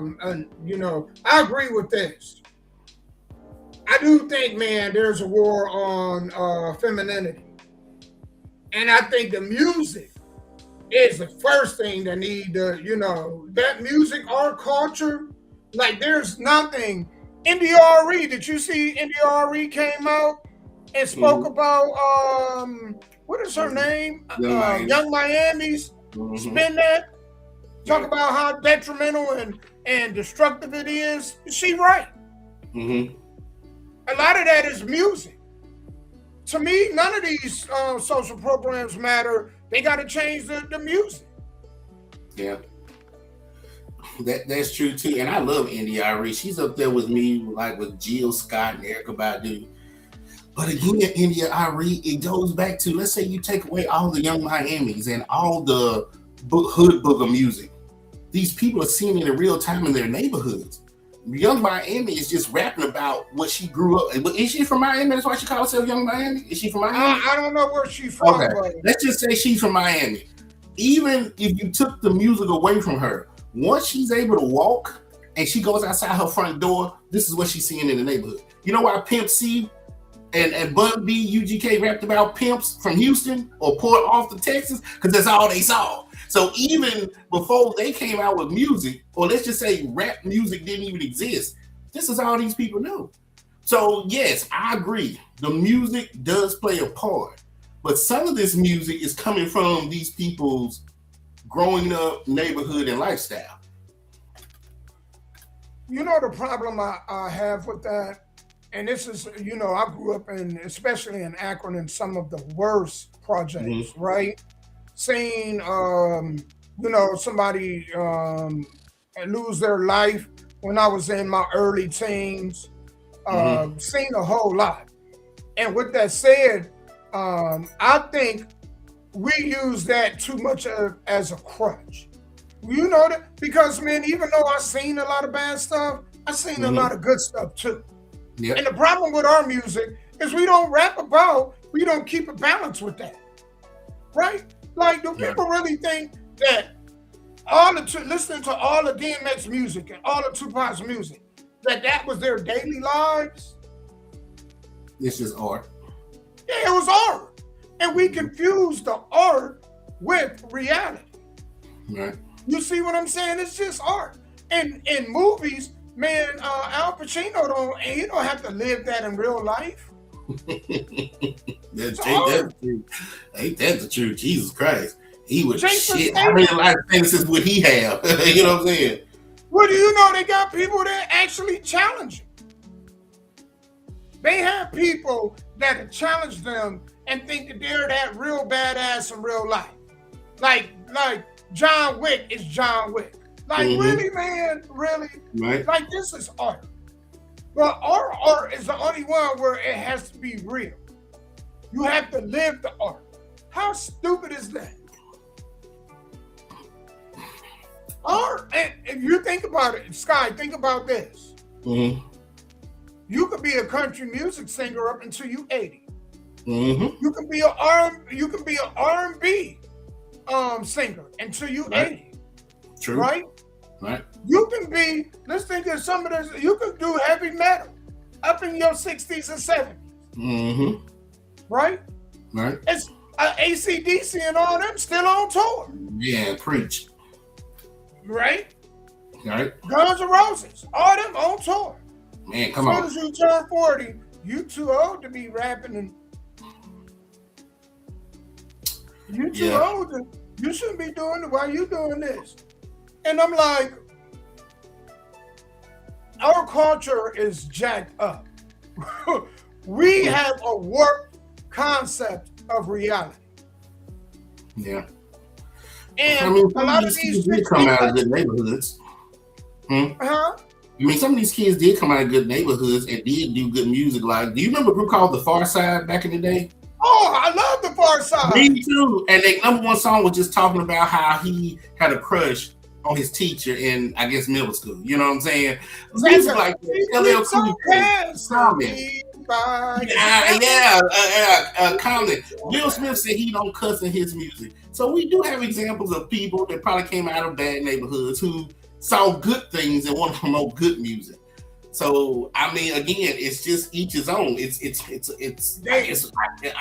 agree with this. I do think, man, there's a war on femininity, and I think the music is the first thing that need to, that music, our culture. Like, there's nothing. NDRE, did you see NDRE came out and spoke about what is her name? Young Miami's spin that. Talk about how detrimental and destructive it is. She right. A lot of that is music. To me, none of these social programs matter. They got to change the music. Yeah. That's true too. And I love NDRE. She's up there with me, like with Jill Scott and Erykah Badu. But again, NDRE, it goes back to, let's say you take away all the Young Miamis and all the hood booger music. These people are seeing it in real time in their neighborhoods. Young Miami is just rapping about what she grew up. Is she from Miami? That's why she calls herself Young Miami? Is she from Miami? I don't know where she's from. Okay. Let's just say she's from Miami. Even if you took the music away from her, once she's able to walk and she goes outside her front door, this is what she's seeing in the neighborhood. You know why Pimp C and Bun B, UGK rapped about pimps from Houston or Port Arthur, Texas? Because that's all they saw. So even before they came out with music, or let's just say rap music didn't even exist, this is all these people know. So yes, I agree. The music does play a part. But some of this music is coming from these people's growing up neighborhood and lifestyle. You know the problem I have with that? And this is, I grew up especially in Akron, in some of the worst projects, right? Seeing, somebody lose their life when I was in my early teens, seen a whole lot. And with that said, I think we use that too much as a crutch. You know that? Because, man, even though I've seen a lot of bad stuff, I've seen a lot of good stuff too. Yep. And the problem with our music is we don't keep a balance with that. Right? Like, do people really think that listening to all the DMX music and all of Tupac's music, that was their daily lives? This is art. Yeah, it was art. And we confused the art with reality. Right. You see what I'm saying? It's just art. And in movies, man, Al Pacino don't have to live that in real life. Ain't that the truth? Jesus Christ. He was shit. How many life sentences would he have? You know what I'm saying? Well, do you know they got people that actually challenge him? They have people that challenge them and think that they're that real badass in real life. Like John Wick is John Wick. Like, really, man? Really? Right. Like, this is art. But our art is the only one where it has to be real. You have to live the art. How stupid is that? Art, and if you think about it, Sky, think about this. You could be a country music singer up until you 80. You can be an R&B singer until you 80. True. Right? Right. You can be, let's think of some of this, you can do heavy metal up in your 60s and 70s. Right? Right. It's AC/DC and all them still on tour. Yeah, preach. Right? Right. Guns N' Roses, all them on tour. Man, come on. As soon as you turn 40, you too old to be rapping and you too old to, you shouldn't be doing it. Why you doing this? And I'm like, our culture is jacked up. We have a warped concept of reality. Yeah. And I mean, a lot of these kids did come out of good neighborhoods. Huh? I mean, some of these kids did come out of good neighborhoods and did do good music. Like, do you remember a group called The Far Side back in the day? Oh, I love The Far Side. Me too. And their number one song was just talking about how he had a crush on his teacher in, I guess, middle school. You know what I'm saying? Music like LL Cool J. Comment. Will Smith said he don't cuss in his music. So we do have examples of people that probably came out of bad neighborhoods who saw good things and want to promote good music. So I mean, again, it's just each his own. I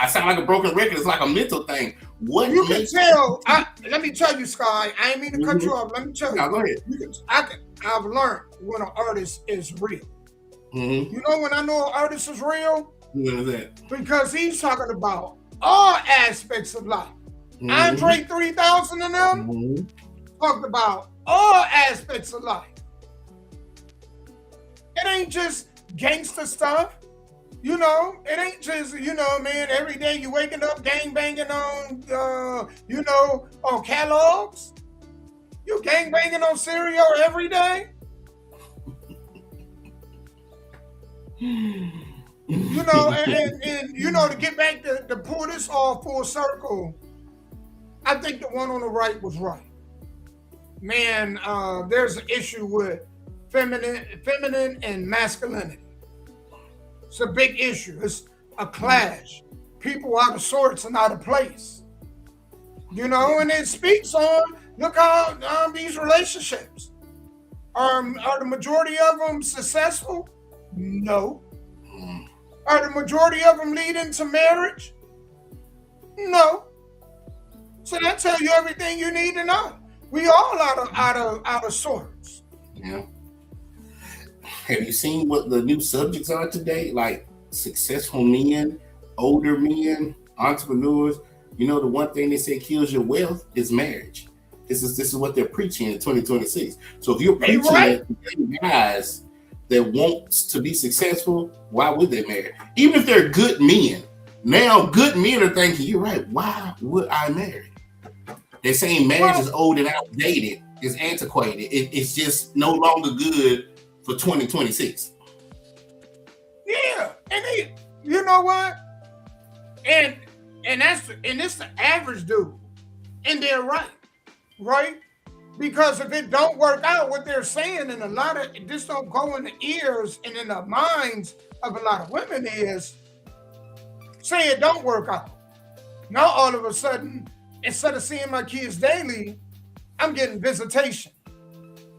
sound like a broken record. It's like a mental thing. What you can tell? Let me tell you, Sky. I ain't mean to cut you off. Let me tell you. No, go ahead. I've learned when an artist is real. Mm-hmm. You know when I know an artist is real? When is that? Because he's talking about all aspects of life. Mm-hmm. Andre 3000 and them talked about all aspects of life. It ain't just gangster stuff. You know, it ain't just, man, every day you waking up gang banging on, on catalogs. You gang banging on cereal every day. To get back to pull this all full circle, I think the one on the right was right. Man, there's an issue with feminine and masculinity. It's a big issue. It's a clash. People out of sorts and out of place. And it speaks on, look how these relationships. Are the majority of them successful? No. Are the majority of them leading to marriage? No. So that tells you everything you need to know. We all out of sorts. Yeah. Have you seen what the new subjects are today? Like successful men, older men, entrepreneurs. The one thing they say kills your wealth is marriage. This is what they're preaching in 2026. So if you're preaching that guys that wants to be successful, why would they marry? Even if they're good men. Now good men are thinking, you're right, why would I marry? They're saying marriage is old and outdated, it's antiquated. It's just no longer good for 2026. Yeah, and you know what? And it's the average dude. And they're right? Because if it don't work out, what they're saying, and a lot of this don't go in the ears and in the minds of a lot of women is, say it don't work out. Now all of a sudden, instead of seeing my kids daily, I'm getting visitation.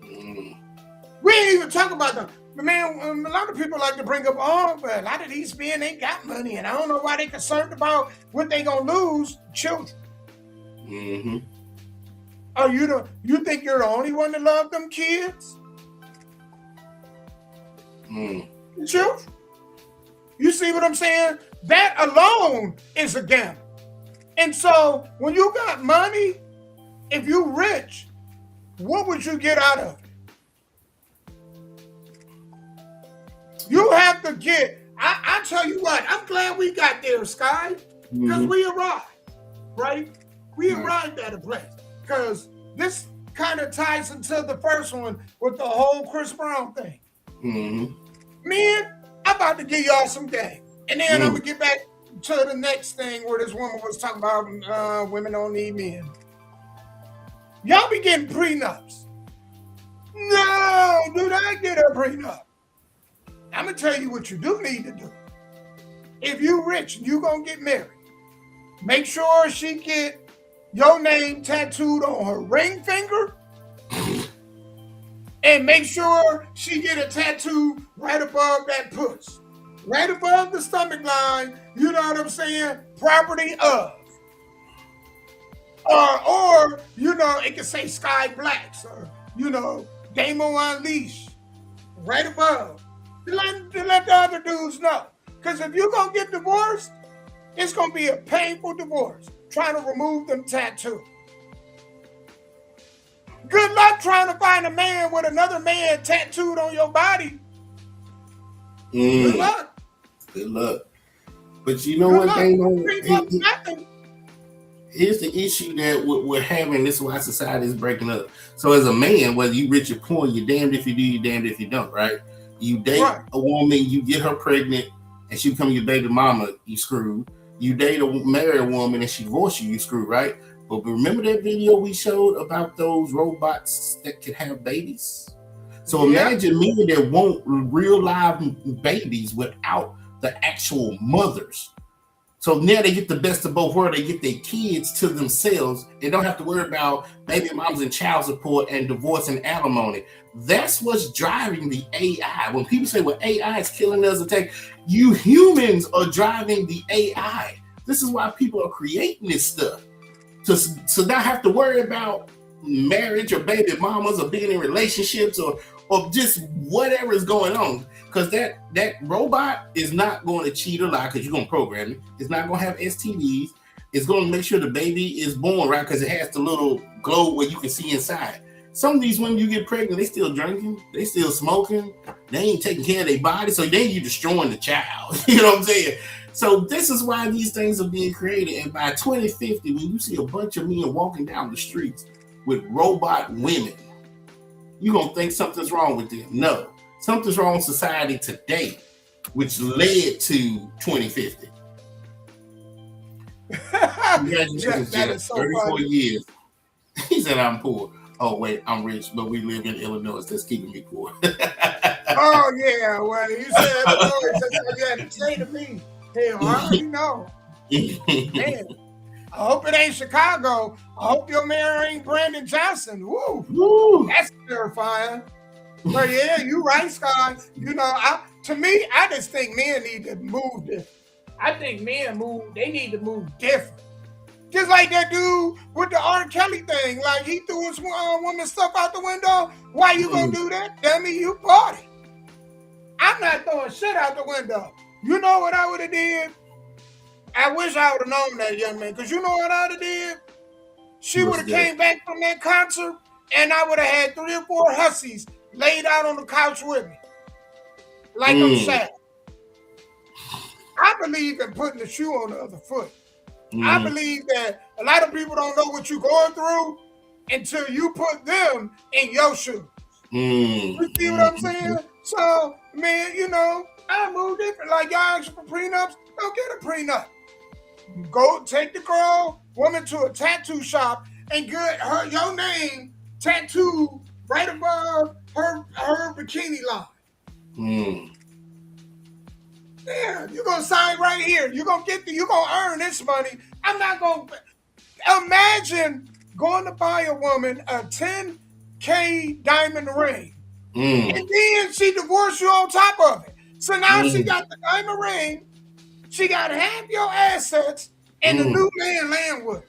We ain't even talk about them. Man, a lot of people like to bring up, but a lot of these men ain't got money, and I don't know why they concerned about what they gonna lose, children. Mm-hmm. You think you're the only one that love them kids? Children. You see what I'm saying? That alone is a gamble. And so when you got money, if you rich, what would you get out of it? You have to get, I tell you what, I'm glad we got there, Sky, because we arrived, right? We arrived at a place. Because this kind of ties into the first one with the whole Chris Brown thing. Man, I'm about to give y'all some game. And then I'm going to get back to the next thing where this woman was talking about women don't need men. Y'all be getting prenups. No, do not get a prenup. I'm going to tell you what you do need to do. If you rich and you going to get married, make sure she get your name tattooed on her ring finger, and make sure she get a tattoo right above that puss, right above the stomach line. You know what I'm saying? Property of, or it can say Sky Blacks, or Damo Unleashed, right above, to let the other dudes know. Because if you're gonna get divorced, it's gonna be a painful divorce. Trying to remove them tattoos. Good luck trying to find a man with another man tattooed on your body. Good luck. Good luck. But you know what, Damo? Here's the issue that we're having. This is why society is breaking up. So as a man, whether you rich or poor, you're damned if you do, you're damned if you don't, right? You date a woman, you get her pregnant, and she become your baby mama, you screwed. You marry a woman and she divorce you, you screwed, right? But remember that video we showed about those robots that could have babies? So imagine men that want real live babies without the actual mothers. So now they get the best of both worlds. They get their kids to themselves. They don't have to worry about baby moms and child support and divorce and alimony. That's what's driving the AI. When people say, well, AI is killing us, you humans are driving the AI. This is why people are creating this stuff. To not have to worry about marriage or baby mamas or being in relationships or just whatever is going on. Because that robot is not going to cheat or lie because you're going to program it. It's not going to have STDs. It's going to make sure the baby is born right because it has the little globe where you can see inside. Some of these women you get pregnant, they still drinking, they still smoking, they ain't taking care of their body, so then you're destroying the child. You know what I'm saying? So this is why these things are being created. And by 2050, when you see a bunch of men walking down the streets with robot women, you're going to think something's wrong with them. No, something's wrong with society today, which led to 2050. Congratulations, that is so 34 funny. years. He said, I'm poor. Oh, wait, I'm rich, but we live in Illinois. That's keeping me poor. Oh, yeah. Well, you said Illinois. You had to say to me. Hell, I already know. Man, I hope it ain't Chicago. I hope your mayor ain't Brandon Johnson. Woo. That's terrifying. But yeah, you right, Scott. You know, to me, I just think men need to move different. I think they need to move different. Just like that dude with the R. Kelly thing. Like, he threw his woman's stuff out the window. Why you gonna do that? Dummy, you bought it. I'm not throwing shit out the window. You know what I would have did? I wish I would have known that young man. Because you know what I would have did? She would have came back from that concert and I would have had 3 or 4 hussies laid out on the couch with me. Like I'm sad. I believe in putting the shoe on the other foot. I believe that a lot of people don't know what you're going through until you put them in your shoes. You see what I'm saying? So, man, you know, I move different. Like, y'all ask for prenups, don't get a prenup. Go take the woman to a tattoo shop and get your name tattooed right above her bikini line. Yeah, you're gonna sign right here. You're gonna earn this money. I'm not gonna imagine going to buy a woman a 10K diamond ring. And then she divorced you on top of it. So now she got the diamond ring, she got half your assets, and the new man laying with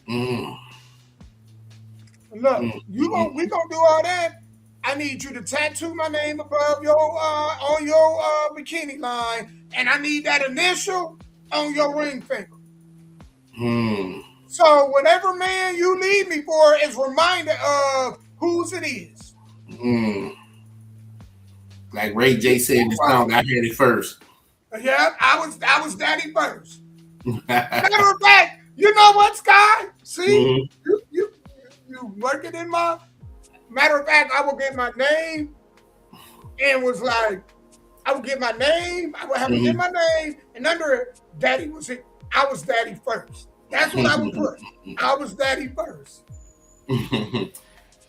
her. Look, we gonna do all that. I need you to tattoo my name above your on your bikini line, and I need that initial on your ring finger. So whatever man you leave me for is reminded of whose it is. Like Ray J said in the song, I had it first. Yeah, I was daddy first. Matter of fact, you know what, Sky? See, you working in my. Matter of fact, I would get my name and was like, I would get my name, I would have to get my name, and under it, daddy was it. I was daddy first. That's what I would put. I was daddy first.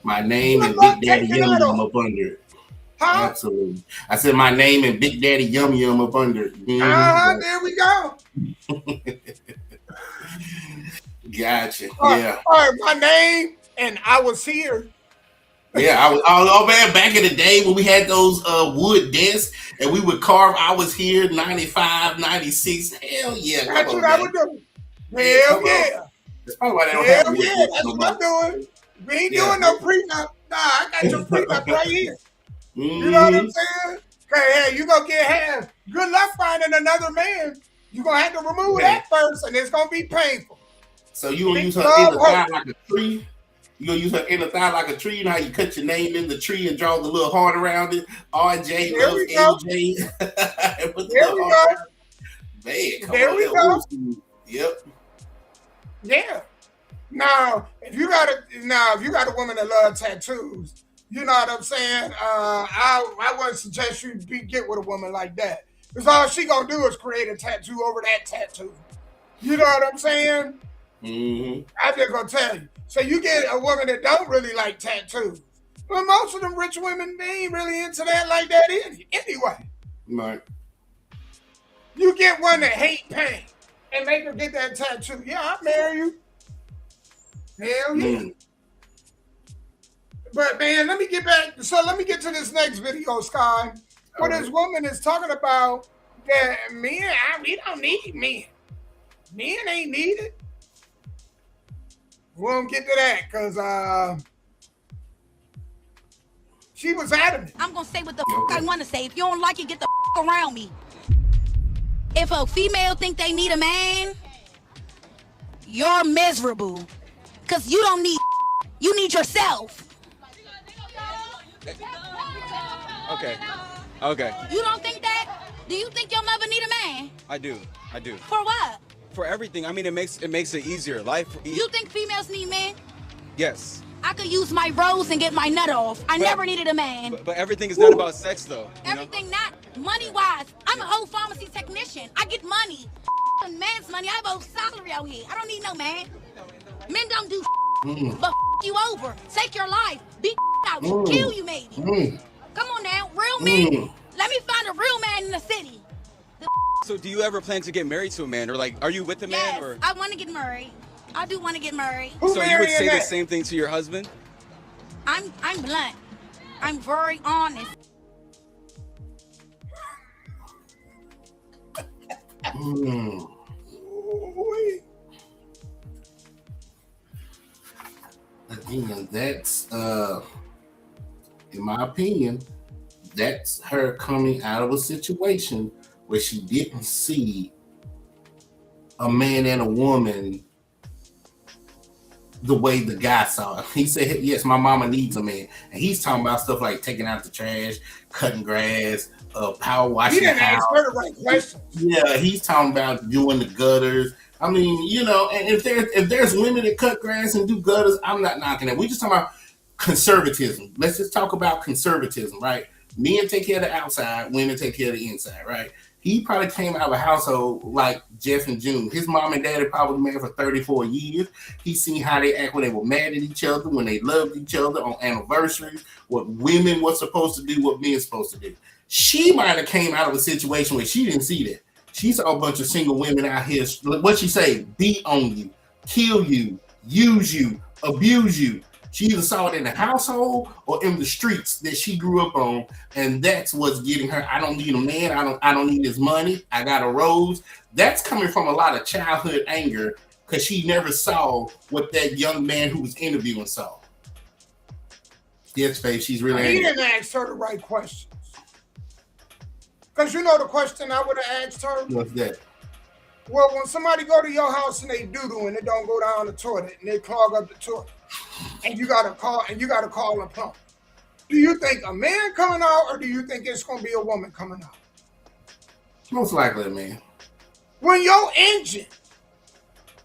My name and Big Daddy Yum Yum up under it. Huh? Absolutely. I said my name and Big Daddy Yum Yum up under it. There we go. Gotcha. All Yeah. right, my name and I was here. Yeah, I was. Oh man, back in the day when we had those wood desks and we would carve. I was here 95, 96. Hell yeah. That's what I would do. Hell yeah. That's probably why they don't have wood desks that's no what more. I'm doing. We ain't doing no prenup. Nah, I got your prenup right here. You know what I'm saying? Okay, hey, you gonna get half. Good luck finding another man. You gonna have to remove that first, and it's gonna be painful. So you gonna use her inner thigh like a tree? You gonna use her inner thigh like a tree? You know how you cut your name in the tree and draw the little heart around it? RJ loves AJ. There we go. Man, there we go. Yep. Yeah. Now, if you got a woman that loves tattoos, you know what I'm saying? I wouldn't suggest you get with a woman like that. Because all she gonna do is create a tattoo over that tattoo. You know what I'm saying? I'm just gonna tell you. So you get a woman that don't really like tattoos. Well, most of them rich women, they ain't really into that like that anyway. Right. You get one that hate pain. and make her get that tattoo. Yeah, I'll marry you. Hell yeah. But man, let me get back. So let me get to this next video, Sky. Where this woman is talking about that men, we don't need men. Men ain't needed. We won't get to that because she was adamant. I'm gonna say what the I want to say. If you don't like it, get the around me. If a female think they need a man, you're miserable. Cause you don't need you need yourself. Okay. You don't think that? Do you think your mother need a man? I do. For what? For everything. I mean, it makes it easier. Life. You think females need men? Yes. I could use my rose and get my nut off. I never needed a man. But everything is not about sex, though. Everything not money-wise. I'm a whole pharmacy technician. I get money. Man's money. I have a salary out here. I don't need no man. Men don't do but you over. Take your life. Beat out. Kill you maybe. Come on now. Real men. Let me find a real man in the city. So do you ever plan to get married to a man? Or like, are you with a man? Yes, Or? I want to get married. I do want to get married. So you would say the same thing to your husband? I'm blunt. I'm very honest. Again, that's in my opinion, that's her coming out of a situation where she didn't see a man and a woman the way the guy saw it. He said, yes, my mama needs a man. And he's talking about stuff like taking out the trash, cutting grass, power washing. He didn't ask her the right questions. Yeah, he's talking about doing the gutters. I mean, you know, and if there's women that cut grass and do gutters, I'm not knocking it. We just talking about conservatism. Let's just talk about conservatism, right? Men take care of the outside, women take care of the inside, right? He probably came out of a household like Jeff and June. His mom and daddy probably married for 34 years. He's seen how they act when they were mad at each other, when they loved each other on anniversaries, what women were supposed to do, what men supposed to do. She might have came out of a situation where she didn't see that. She saw a bunch of single women out here. What she say? Beat on you, kill you, use you, abuse you. She either saw it in the household or in the streets that she grew up on, and that's what's getting her. I don't need a man. I don't need his money. I got a rose. That's coming from a lot of childhood anger because she never saw what that young man who was interviewing saw. Yes, Faith, she's really angry. He didn't ask her the right questions. Because you know the question I would have asked her? What's that? Well, when somebody go to your house and they doo-doo and it don't go down the toilet and they clog up the toilet, and you gotta call a plumber. Do you think a man coming out or do you think it's gonna be a woman coming out? Most likely a man. When your engine,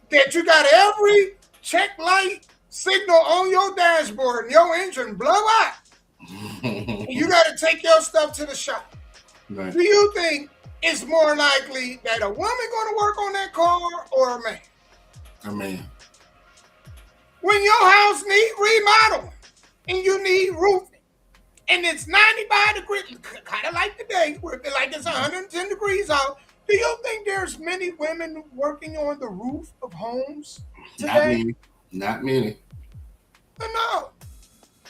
that you got every check light signal on your dashboard and your engine blow out, and you gotta take your stuff to the shop. Right. Do you think it's more likely that a woman gonna work on that car or a man? A man. When your house need remodeling and you need roofing and it's 95 degrees, kind of like today, where like it's 110 degrees out, do you think there's many women working on the roof of homes today? Not many. No,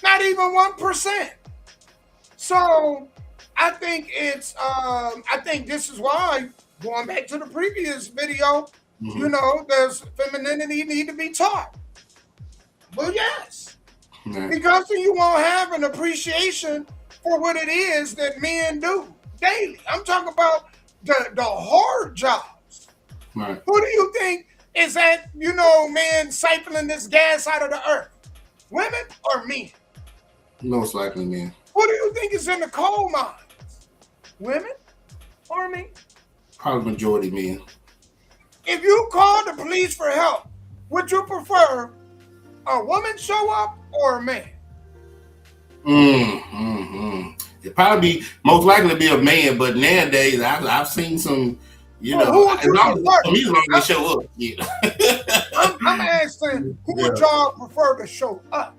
not even 1%. So I think I think this is why, going back to the previous video, you know, there's femininity need to be taught. Well, yes, because then you won't have an appreciation for what it is that men do daily. I'm talking about the hard jobs. Right. Who do you think is that, you know, man siphoning this gas out of the earth? Women or men? Most likely men. Who do you think is in the coal mines? Women or men? Probably majority men. If you call the police for help, would you prefer a woman show up or a man? It'd probably be most likely be a man, but nowadays I've seen some, you know, who would as long as they show up. Yeah. I'm asking, who would y'all prefer to show up?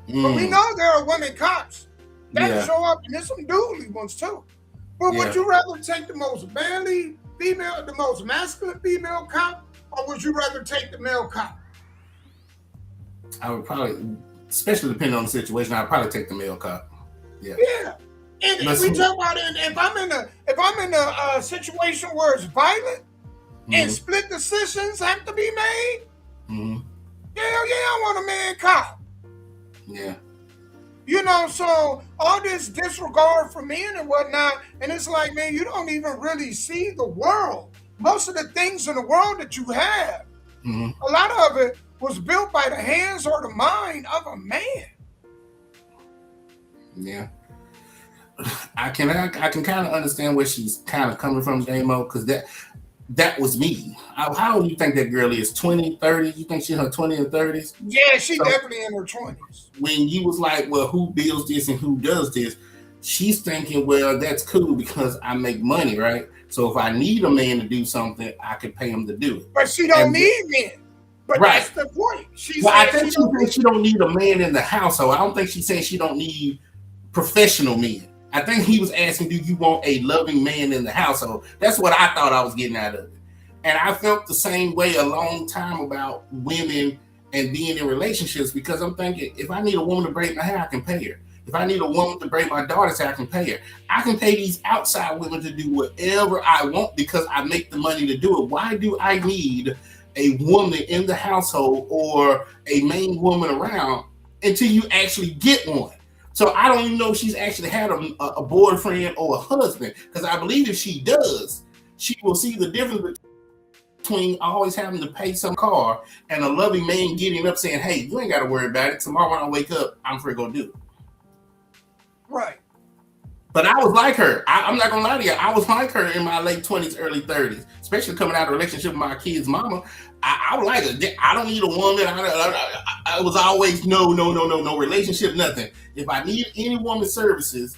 But we know there are women cops that show up, and there's some dually ones too. But would you rather take the most manly the most masculine female cop, or would you rather take the male cop? I would probably, especially depending on the situation, I'd probably take the male cop. Yeah. Yeah. And if we talk about it, if I'm in a situation where it's violent and split decisions have to be made, hell yeah, I want a man cop. Yeah. You know, so all this disregard for men and whatnot, and it's like, man, you don't even really see the world. Most of the things in the world that you have, a lot of it was built by the hands or the mind of a man. Yeah. I can kind of understand where she's kind of coming from, Damo, because that was me. How old do you think that girl is? 20, 30? You think she's in her 20s and 30s? Yeah, she's definitely in her 20s. When you was like, well, who builds this and who does this? She's thinking, well, that's cool because I make money, right? So if I need a man to do something, I can pay him to do it. But she don't need men. But that's the point. I think she thinks she don't need a man in the household. I don't think she said she don't need professional men. I think he was asking, do you want a loving man in the household? That's what I thought I was getting out of it. And I felt the same way a long time about women and being in relationships, because I'm thinking, if I need a woman to braid my hair, I can pay her. If I need a woman to braid my daughter's hair, I can pay her. I can pay these outside women to do whatever I want because I make the money to do it. Why do I need a woman in the household or a main woman around until you actually get one? So I don't even know if she's actually had a boyfriend or a husband, because I believe if she does, she will see the difference between always having to pay some car and a loving man getting up saying, hey, you ain't got to worry about it. Tomorrow when I wake up, I'm free to go do it. Right. But I was like her. I'm not going to lie to you. I was like her in my late 20s, early 30s, especially coming out of a relationship with my kid's mama. I was like her. I don't need a woman. I was always no relationship, nothing. If I need any woman's services,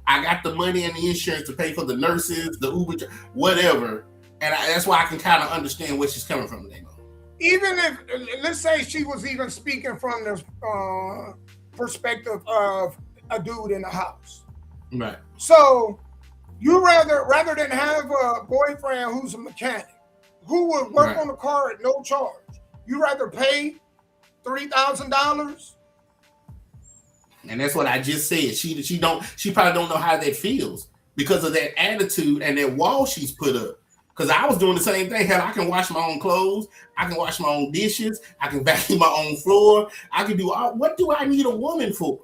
I got the money and the insurance to pay for the nurses, the Uber, whatever. And that's why I can kind of understand where she's coming from. Even if, let's say she was even speaking from the perspective of a dude in the house. Right. So you rather than have a boyfriend who's a mechanic, who would work on the car at no charge, you rather pay $3,000? And that's what I just said. She probably don't know how that feels because of that attitude and that wall she's put up. Because I was doing the same thing. Hell, I can wash my own clothes. I can wash my own dishes. I can vacuum my own floor. I can do all. What do I need a woman for?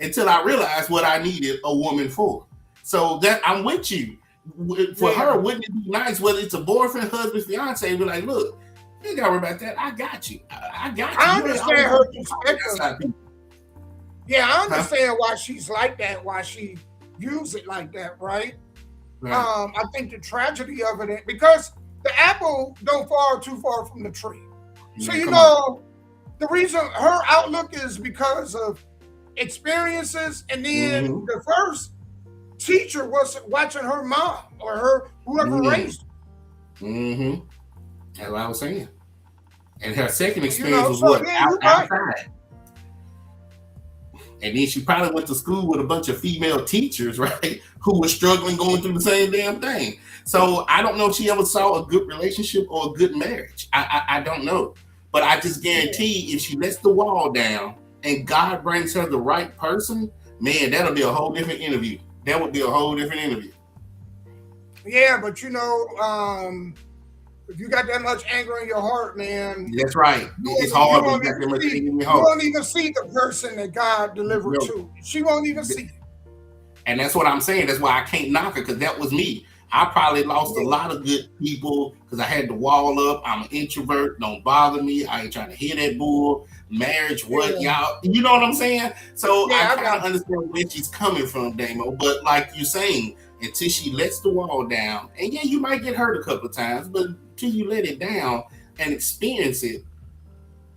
Until I realized what I needed a woman for. So that I'm with you. For her, wouldn't it be nice whether it's a boyfriend, husband, fiance, be like, look, you ain't got to worry about that. I got you. I got you. I understand her perspective. Yeah, I understand why she's like that, why she views it like that, right? I think the tragedy of it, because the apple don't fall too far from the tree. So, you know, the reason her outlook is because of experiences, and then the first teacher was watching her mom or her whoever raised her. That's what I was saying. And her second experience was outside. And then she probably went to school with a bunch of female teachers, right, who were struggling going through the same damn thing. So I don't know if she ever saw a good relationship or a good marriage. I don't know. But I just guarantee if she lets the wall down and God brings her the right person, man, that'll be a whole different interview. That would be a whole different interview. Yeah, but you know, if you got that much anger in your heart, man. That's right. It's hard when you got that much anger in your heart. You won't even see the person that God delivered to. She won't even see it. And that's what I'm saying. That's why I can't knock her, because that was me. I probably lost a lot of good people because I had the wall up. I'm an introvert. Don't bother me. I ain't trying to hear that bull. Marriage, what y'all? You know what I'm saying? So I kind of understand where she's coming from, Damo. But like you're saying, until she lets the wall down, and yeah, you might get hurt a couple of times, but until you let it down and experience it,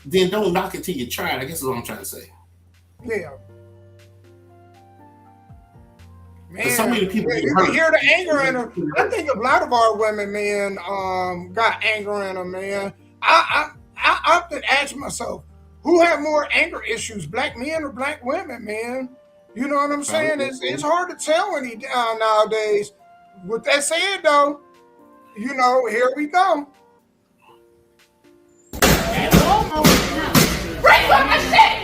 then don't knock it till you try it. I guess is what I'm trying to say. Yeah. Man, so many people you can hear the anger in her. I think a lot of our women, man, got anger in them, man. I often ask myself, who have more anger issues, black men or black women, man? You know what I'm saying? It's hard to tell nowadays. With that said, though, Here we go.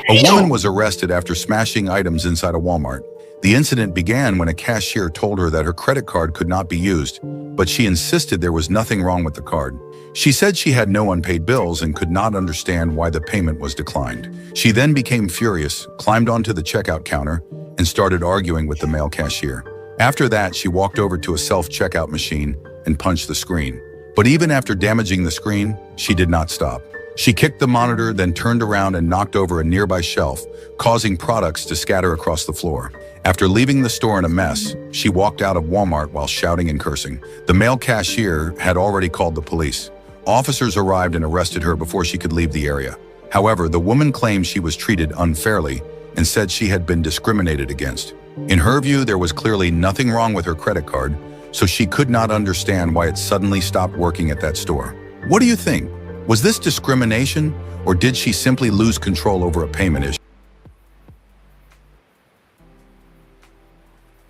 A woman was arrested after smashing items inside a Walmart. The incident began when a cashier told her that her credit card could not be used, but she insisted there was nothing wrong with the card. She said she had no unpaid bills and could not understand why the payment was declined. She then became furious, climbed onto the checkout counter, and started arguing with the male cashier. After that, she walked over to a self-checkout machine and punched the screen. But even after damaging the screen, she did not stop. She kicked the monitor, then turned around and knocked over a nearby shelf, causing products to scatter across the floor. After leaving the store in a mess, she walked out of Walmart while shouting and cursing. The male cashier had already called the police. Officers arrived and arrested her before she could leave the area. However, the woman claimed she was treated unfairly and said she had been discriminated against. In her view, there was clearly nothing wrong with her credit card, so she could not understand why it suddenly stopped working at that store. What do you think? Was this discrimination, or did she simply lose control over a payment issue?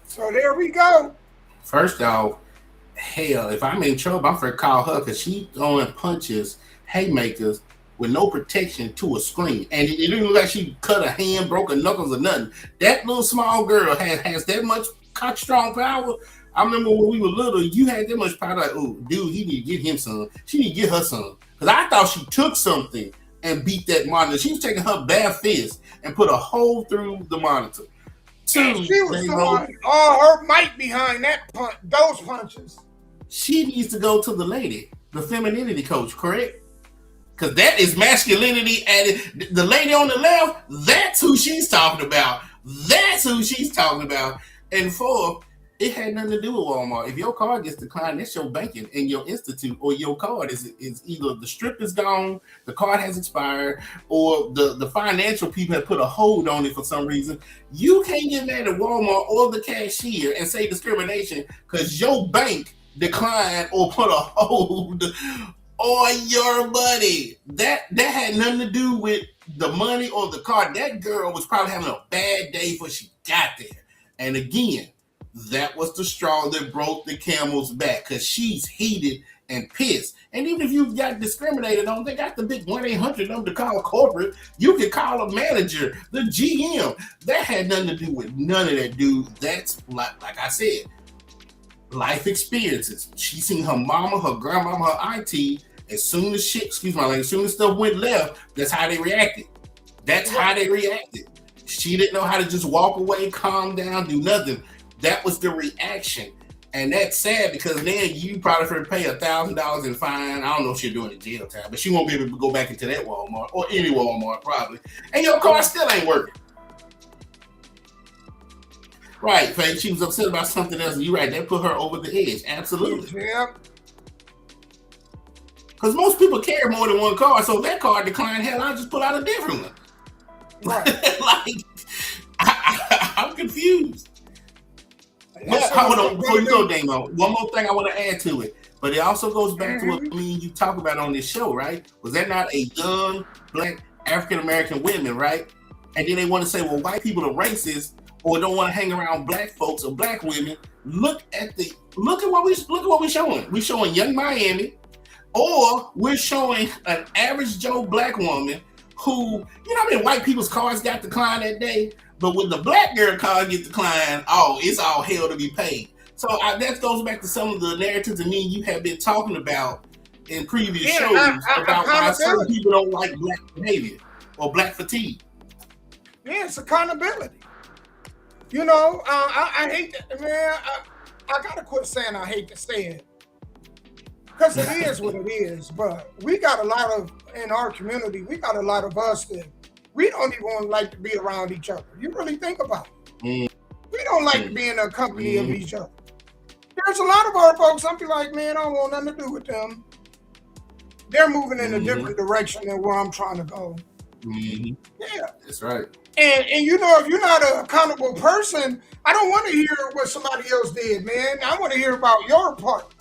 So there we go. First off, hell, if I'm in trouble, I'm gonna call her because she throwing punches, haymakers with no protection to a screen, and it didn't look like she cut a hand, broke her knuckles, or nothing. That little small girl has that much cock strong power. I remember when we were little, you had that much power. Like, oh, dude, he need to get him some. She need to get her some. Because I thought she took something and beat that monitor. She was taking her bare fist and put a hole through the monitor. And she was throwing all her might behind those punches. She needs to go to the lady, the femininity coach, correct? Because that is masculinity. And the lady on the left, that's who she's talking about. That's who she's talking about. And four, it had nothing to do with Walmart. If your card gets declined, that's your banking and your institute, or your card is either the strip is gone, the card has expired, or the financial people have put a hold on it for some reason. You can't get mad at Walmart or the cashier and say discrimination because your bank declined or put a hold on your money. That had nothing to do with the money or the card. That girl was probably having a bad day before she got there. And again, that was the straw that broke the camel's back because she's heated and pissed. And even if you got discriminated on, they got the big 1-800 number to call corporate. You can call a manager, the GM. That had nothing to do with none of that, dude. That's like I said, life experiences. She seen her mama, her grandmama, her auntie. As soon as stuff went left, that's how they reacted. That's how they reacted. She didn't know how to just walk away, calm down, do nothing. That was the reaction. And that's sad because then you probably for pay $1,000 in fine. I don't know if she's doing a jail time, but she won't be able to go back into that Walmart or any Walmart probably. And your car still ain't working. Right, Faith. She was upset about something else. You're right. That put her over the edge. Absolutely. Yeah. Because most people carry more than one car. So if that car declined, hell, I'll just pull out a different one. Right. I'm confused. Hold on, before you go, Damo, one more thing I want to add to it. But it also goes back to what you talk about on this show, right? Was that not a young black African-American women, right? And then they want to say, well, white people are racist or don't want to hang around black folks or black women. Look at what we're showing. We're showing young Miami, or we're showing an average Joe black woman who, you know how many white people's cars got declined that day? But when the black girl car gets declined, it's all hell to be paid. So that goes back to some of the narratives that me and you have been talking about in previous shows about why certain people don't like black behavior or black fatigue. Yeah, it's accountability. You know, I hate that, man. I gotta quit saying I hate to say it. Because it is what it is. But we got a lot of, in our community, we got a lot of us that we don't even like to be around each other. You really think about it. We don't like to be in the company of each other. There's a lot of our folks, I'll be like, man, I don't want nothing to do with them. They're moving in a different direction than where I'm trying to go. Yeah. That's right. And you know, if you're not an accountable person, I don't want to hear what somebody else did, man. I want to hear about your part.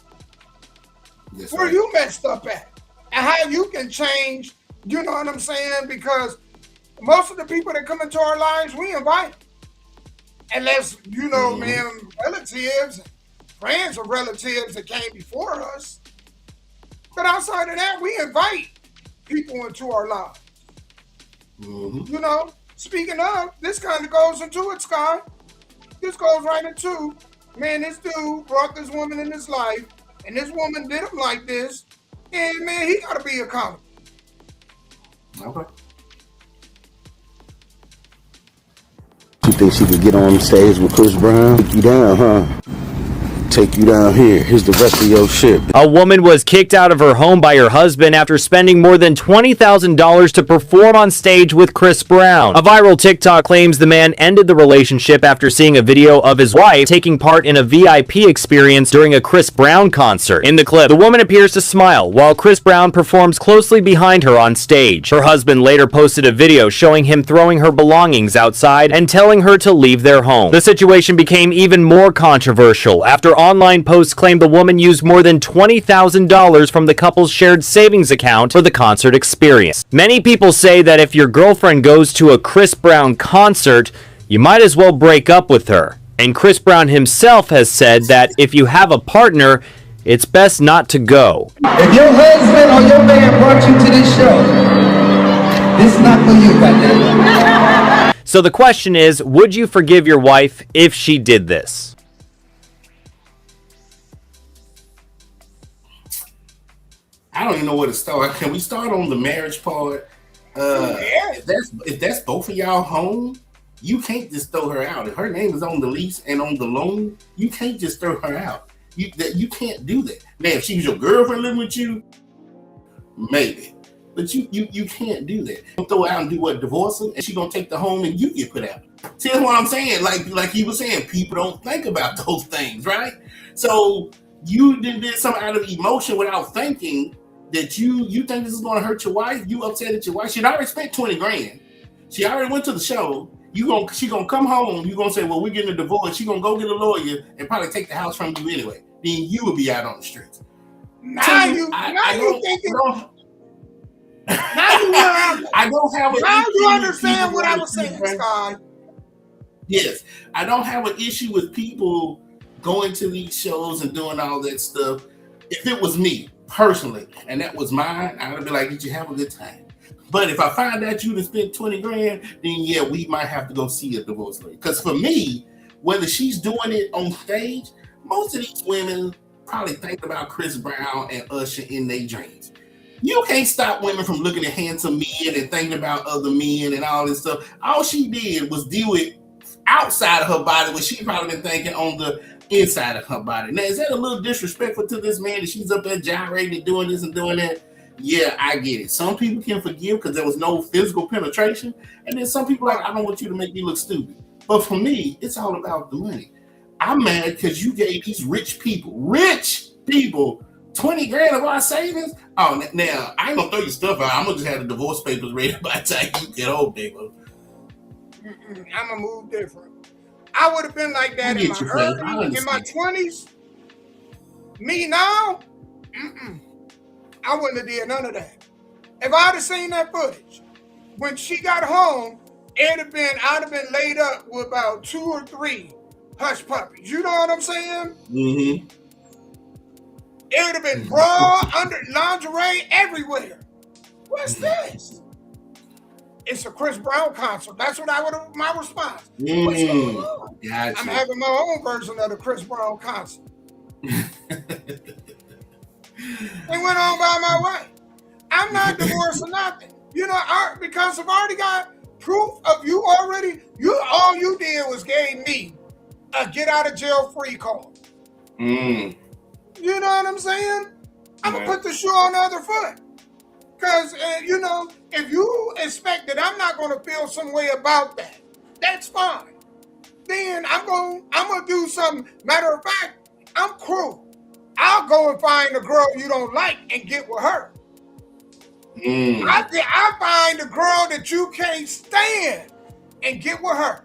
That's where right. you messed up at. And how you can change, you know what I'm saying? Because most of the people that come into our lives, we invite. Unless, you know, man, relatives, friends of relatives that came before us. But outside of that, we invite people into our lives. You know, speaking of, this kind of goes into it, Sky. This goes right into, man, this dude brought this woman in his life, and this woman did him like this, and man, he got to be accountable. Okay. You think she could get on stage with Chris Brown? Take you down, huh? Take you down here. Here's the rest of your shit. A woman was kicked out of her home by her husband after spending more than $20,000 to perform on stage with Chris Brown. A viral TikTok claims the man ended the relationship after seeing a video of his wife taking part in a VIP experience during a Chris Brown concert. In the clip, the woman appears to smile while Chris Brown performs closely behind her on stage. Her husband later posted a video showing him throwing her belongings outside and telling her to leave their home. The situation became even more controversial after online posts claimed the woman used more than $20,000 from the couple's shared savings account for the concert experience. Many people say that if your girlfriend goes to a Chris Brown concert, you might as well break up with her. And Chris Brown himself has said that if you have a partner, it's best not to go. If your husband or your man brought you to this show, this is not for you, goddamn. So the question is, would you forgive your wife if she did this? I don't even know where to start. Can we start on the marriage part? If that's both of y'all home, you can't just throw her out. If her name is on the lease and on the loan, you can't just throw her out. You can't do that. Now, if she was your girlfriend living with you, maybe. But you can't do that. Don't throw her out and do what, divorce her, and she gonna take the home and you get put out. See, that's what I'm saying. Like he was saying, people don't think about those things, right? So you did something out of emotion without thinking that you think this is going to hurt your wife. You upset at your wife. She'd already spent $20,000. She already went to the show. She gonna come home. You gonna say, well, we're getting a divorce. She gonna go get a lawyer and probably take the house from you anyway. Then you will be out on the streets. Now you understand what I was saying, Scott. Yes, I don't have an issue with people going to these shows and doing all that stuff. If it was me personally, and that was mine, I would be like, did you have a good time? But if I find out you done spent $20,000, then yeah, we might have to go see a divorce lawyer. Because for me, whether she's doing it on stage, most of these women probably think about Chris Brown and Usher in their dreams. You can't stop women from looking at handsome men and thinking about other men and all this stuff. All she did was deal with outside of her body what she probably been thinking on the inside of her body. Now, is that a little disrespectful to this man that she's up there gyrating and doing this and doing that? Yeah, I get it. Some people can forgive because there was no physical penetration. And then some people are like, I don't want you to make me look stupid. But for me, it's all about the money. I'm mad because you gave these rich people, $20,000 of our savings. Oh, now I ain't gonna throw your stuff out. I'm gonna just have the divorce papers ready by the time you get old, nigga. I'm gonna move different. I would have been like that in my 20s. Me now, I wouldn't have did none of that. If I'd have seen that footage, when she got home, I'd have been laid up with about 2 or 3 hush puppies. You know what I'm saying? Mm-hmm. It would have been bra, under lingerie, everywhere. What's this? It's a Chris Brown concert. That's what my response. What's going on? Gotcha. I'm having my own version of the Chris Brown concert. And went on by my way. I'm not divorced or nothing. You know, because I've already got proof of you already. All you did was gave me a get out of jail free card. You know what I'm saying? I'm going to put the shoe on the other foot. Because, you know, if you expect that I'm not going to feel some way about that, that's fine. Then I'm going to do something. Matter of fact, I'm cruel. I'll go and find a girl you don't like and get with her. I find a girl that you can't stand and get with her.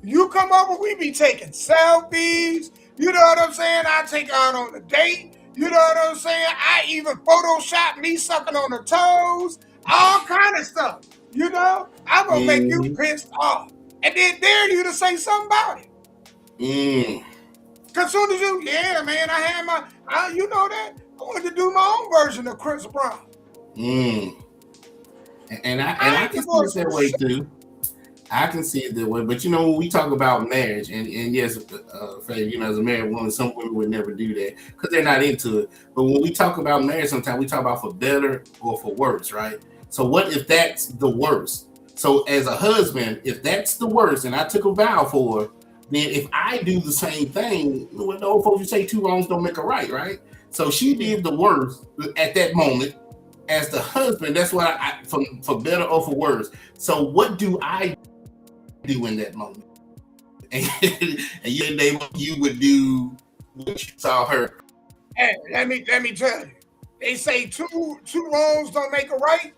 You come over, we be taking selfies. You know what I'm saying? I take her out on a date. You know what I'm saying? I even Photoshop me sucking on her toes. All kind of stuff. You know? I'm going to make you pissed off. And then dare you to say something about it. Because soon as yeah, man, I had you know that? I wanted to do my own version of Chris Brown. And I can see it that way too. I can see it that way. But you know, when we talk about marriage, and yes, Faye, you know, as a married woman, some women would never do that because they're not into it. But when we talk about marriage, sometimes we talk about for better or for worse, right? So what if that's the worst? So as a husband, if that's the worst, and I took a vow for her, then if I do the same thing, well, the old folks would say 2 wrongs don't make a right, right? So she did the worst at that moment. As the husband, that's what I for better or for worse. So what do I do in that moment? And you would do what you saw her. Hey, let me tell you. They say two wrongs don't make a right.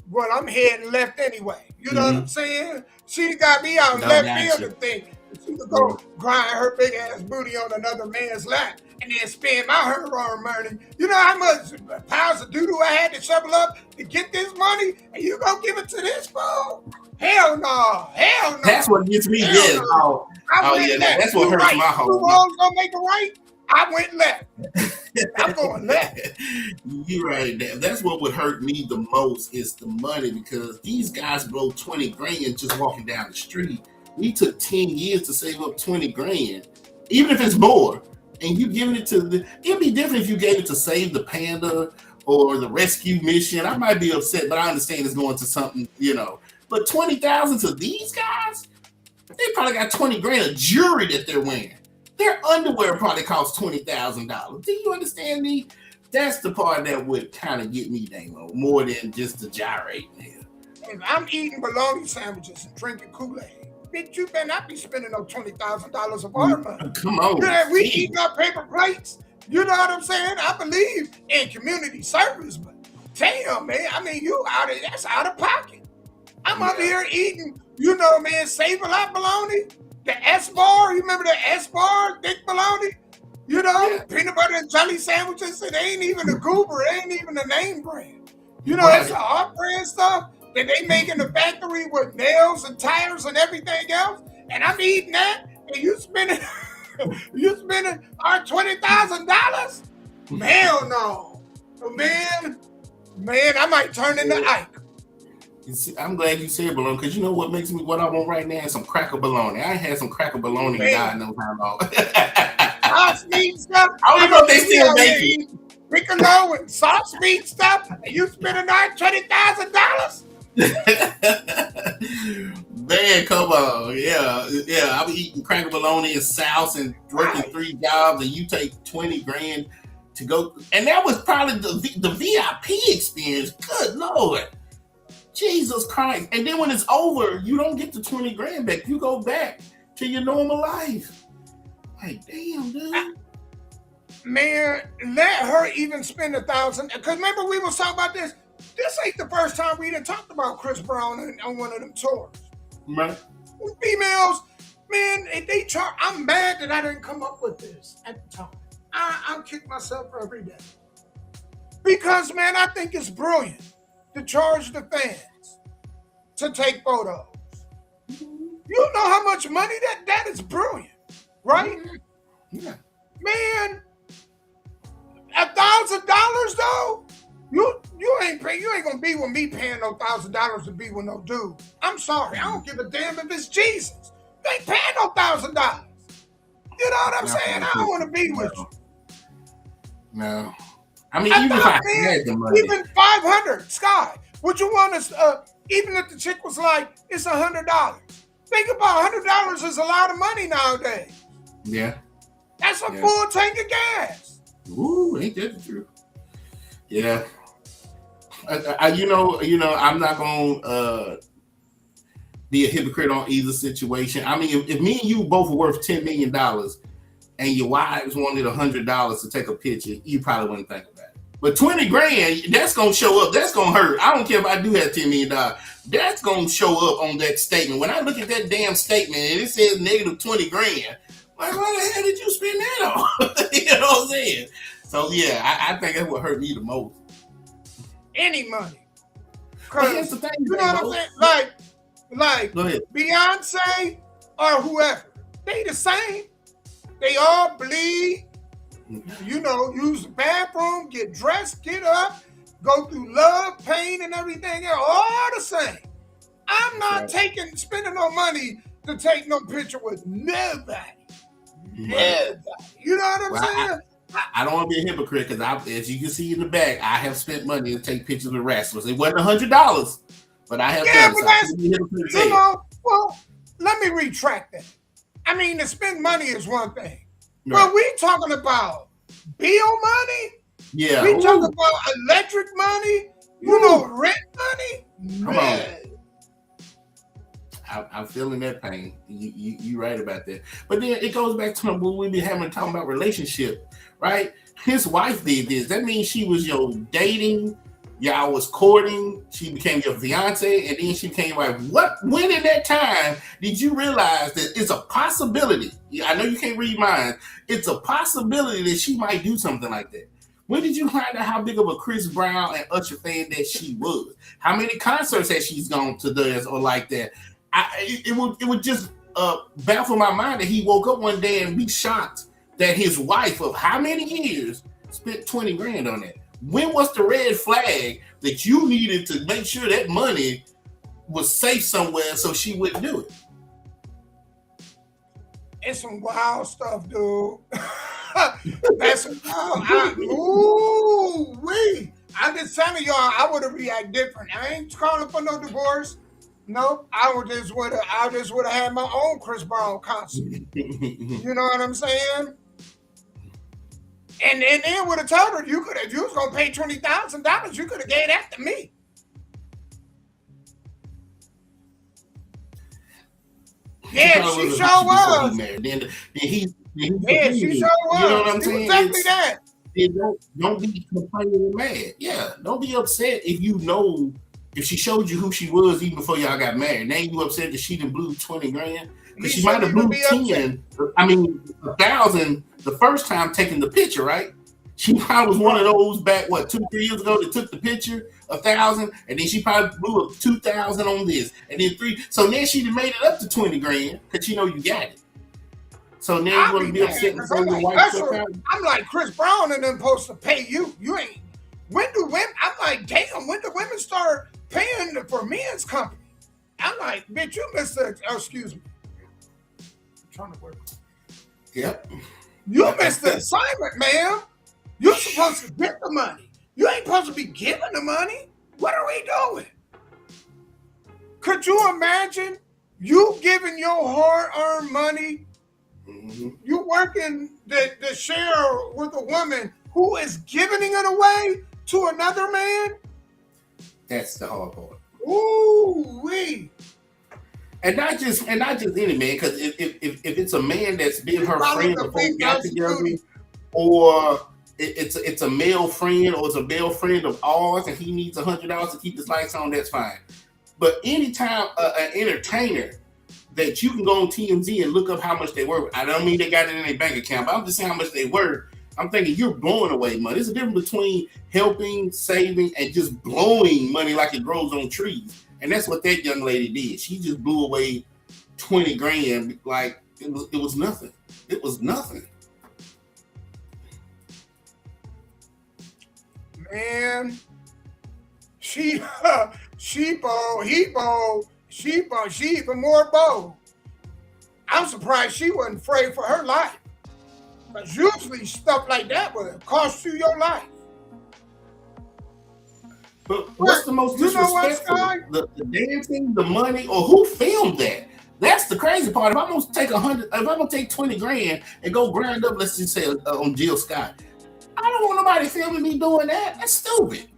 Well, I'm heading left anyway. You know what I'm saying? She got me out left field thinking she could go grind her big ass booty on another man's lap and then spend my hard-earned money. You know how much pounds of doo-doo I had to shovel up to get this money, and you gonna give it to this fool? Hell no! Hell no! That's what gets me. Yes. No. That's what hurts my heart. 2 wrongs don't make a right. I went left. I'm going left. You're right. That's what would hurt me the most is the money, because these guys blow 20 grand just walking down the street. We took 10 years to save up 20 grand, even if it's more. And you giving it to it'd be different if you gave it to Save the Panda or the rescue mission. I might be upset, but I understand it's going to something, you know. But 20,000 to these guys, they probably got 20 grand of jewelry that they're wearing. Their underwear probably costs $20,000. Do you understand me? That's the part that would kind of get me, Damo, more than just the gyrate. If I'm eating bologna sandwiches and drinking Kool-Aid, bitch, you better not be spending no $20,000 of our money. Come on. You know, we eating our paper plates. You know what I'm saying? I believe in community service, but damn, man, I mean, that's out of pocket. I'm up here eating, you know, man, Save-A-Lot bologna. The S-bar, you remember the S-bar, thick bologna? You know, peanut butter and jelly sandwiches. It ain't even a goober. It ain't even a name brand. You know, it's the off-brand stuff that they make in the factory with nails and tires and everything else. And I'm eating that, and you spending our $20,000? Hell no. Man, I might turn into Ike. I'm glad you said bologna, because you know what makes me, what I want right now is some cracker bologna. I ain't had some cracker bologna in God knows how long. Sauce meat stuff. I don't know if they still make it. Piccolo and sauce meat stuff, and you spending our $20,000? Man, come on. Yeah. I be eating cracker bologna and sauce and working 3 jobs, and you take 20 grand to go. And that was probably the VIP experience. Good Lord. Jesus Christ. And then when it's over, you don't get the 20 grand back. You go back to your normal life. Like, damn, dude. Man, let her even spend $1,000. Because remember, we was talking about this. This ain't the first time we done talked about Chris Brown on one of them tours. Right. Females, man, if they charge, I'm mad that I didn't come up with this at the time. I'll kick myself every day. Because, man, I think it's brilliant to charge the fans to take photos. You know how much money that is brilliant, right? Yeah. Man, $1,000 though, you ain't gonna be with me paying no $1,000 to be with no dude. I'm sorry, I don't give a damn if it's Jesus. They ain't paying no $1,000. You know what I'm saying? I don't want to be with you. No. I mean, even if I had the money. Even 500, Sky. Would you want us, even if the chick was like, it's $100. Think about $100 is a lot of money nowadays. Yeah. That's a full tank of gas. Ooh, ain't that the truth? Yeah. You know, I'm not gonna be a hypocrite on either situation. I mean, if me and you both were worth $10 million and your wives wanted $100 to take a picture, you probably wouldn't think about it. But 20 grand, that's gonna show up. That's gonna hurt. I don't care if I do have $10 million. That's gonna show up on that statement. When I look at that damn statement and it says negative 20 grand, like, why the hell did you spend that on? You know what I'm saying? So yeah, I think that's what hurt me the most. Any money. But here's the thing, you know what I'm saying? Like Beyonce or whoever, they the same. They all bleed. You know, use the bathroom, get dressed, get up, go through love, pain, and everything else, all the same. I'm not spending no money to take no picture with nobody. Nobody. You know what I'm saying? I don't want to be a hypocrite because, as you can see in the back, I have spent money to take pictures with wrestlers. It wasn't $100, but I have done. But that's, you know, well, let me retract that. I mean, to spend money is one thing. Right. But we talking about bill money? Yeah. We talking about electric money? You know, rent money? Come on. I'm feeling that pain. You right about that. But then it goes back to what we be talking about relationship, right? His wife did this. That means she was your dating, y'all was courting, she became your fiance, and then she became your wife. When in that time did you realize that it's a possibility? I know you can't read minds. It's a possibility that she might do something like that. When did you find out how big of a Chris Brown and Usher fan that she was? How many concerts has she gone to this or like that? It would just baffle my mind that he woke up one day and be shocked that his wife of how many years spent 20 grand on that. When was the red flag that you needed to make sure that money was safe somewhere so she wouldn't do it? It's some wild stuff, dude. That's wild. Ooh, wee. I'm just telling y'all, I would have reacted different. I ain't calling for no divorce. Nope, I just would have had my own Chris Brown concert. You know what I'm saying? And then would have told her if you was gonna pay $20,000, you could have gave that to me. Yeah, she sure was. Then he she sure was. You know what I'm saying? Exactly that. Don't be complaining and mad. Yeah, don't be upset if you know. If she showed you who she was even before y'all got married, now you upset that she didn't blew 20 grand? Because she might have blew 10, I mean 1,000 the first time taking the picture, right? She probably was one of those back, 2-3 years ago that took the picture, 1,000, and then she probably blew up 2,000 on this, and then 3. So now she made it up to 20 grand because you know you got it. So now you want to be upset and throw your wife stuff out? I'm like, Chris Brown and them supposed to pay you. You ain't. When do women? I'm like, damn. When do women start paying for men's company? I'm like, bitch, you missed the. Oh, excuse me. I'm trying to work. Yep. You missed the assignment, man. You're supposed to get the money. You ain't supposed to be giving the money. What are we doing? Could you imagine you giving your hard-earned money? Mm-hmm. You working the share with a woman who is giving it away to another man? That's the hard part. Ooh wee. And not just any man, because if it's a man that's been her friend before we got together, or it's a male friend or it's a male friend of ours and he needs $100 to keep his lights on, that's fine. But anytime an entertainer that you can go on TMZ and look up how much they were, I don't mean they got it in their bank account, but I'm just saying how much they were. I'm thinking you're blowing away money. There's a difference between helping, saving, and just blowing money like it grows on trees. And that's what that young lady did. She just blew away 20 grand like it was nothing. It was nothing. Man, she bold, he bold, she even more bold. I'm surprised she wasn't afraid for her life. Because usually stuff like that would cost you your life. But what's the most disrespectful? The dancing, the money, or who filmed that? That's the crazy part. If I'm gonna take 20 grand and go grind up, let's just say on Jill Scott, I don't want nobody filming me doing that. That's stupid.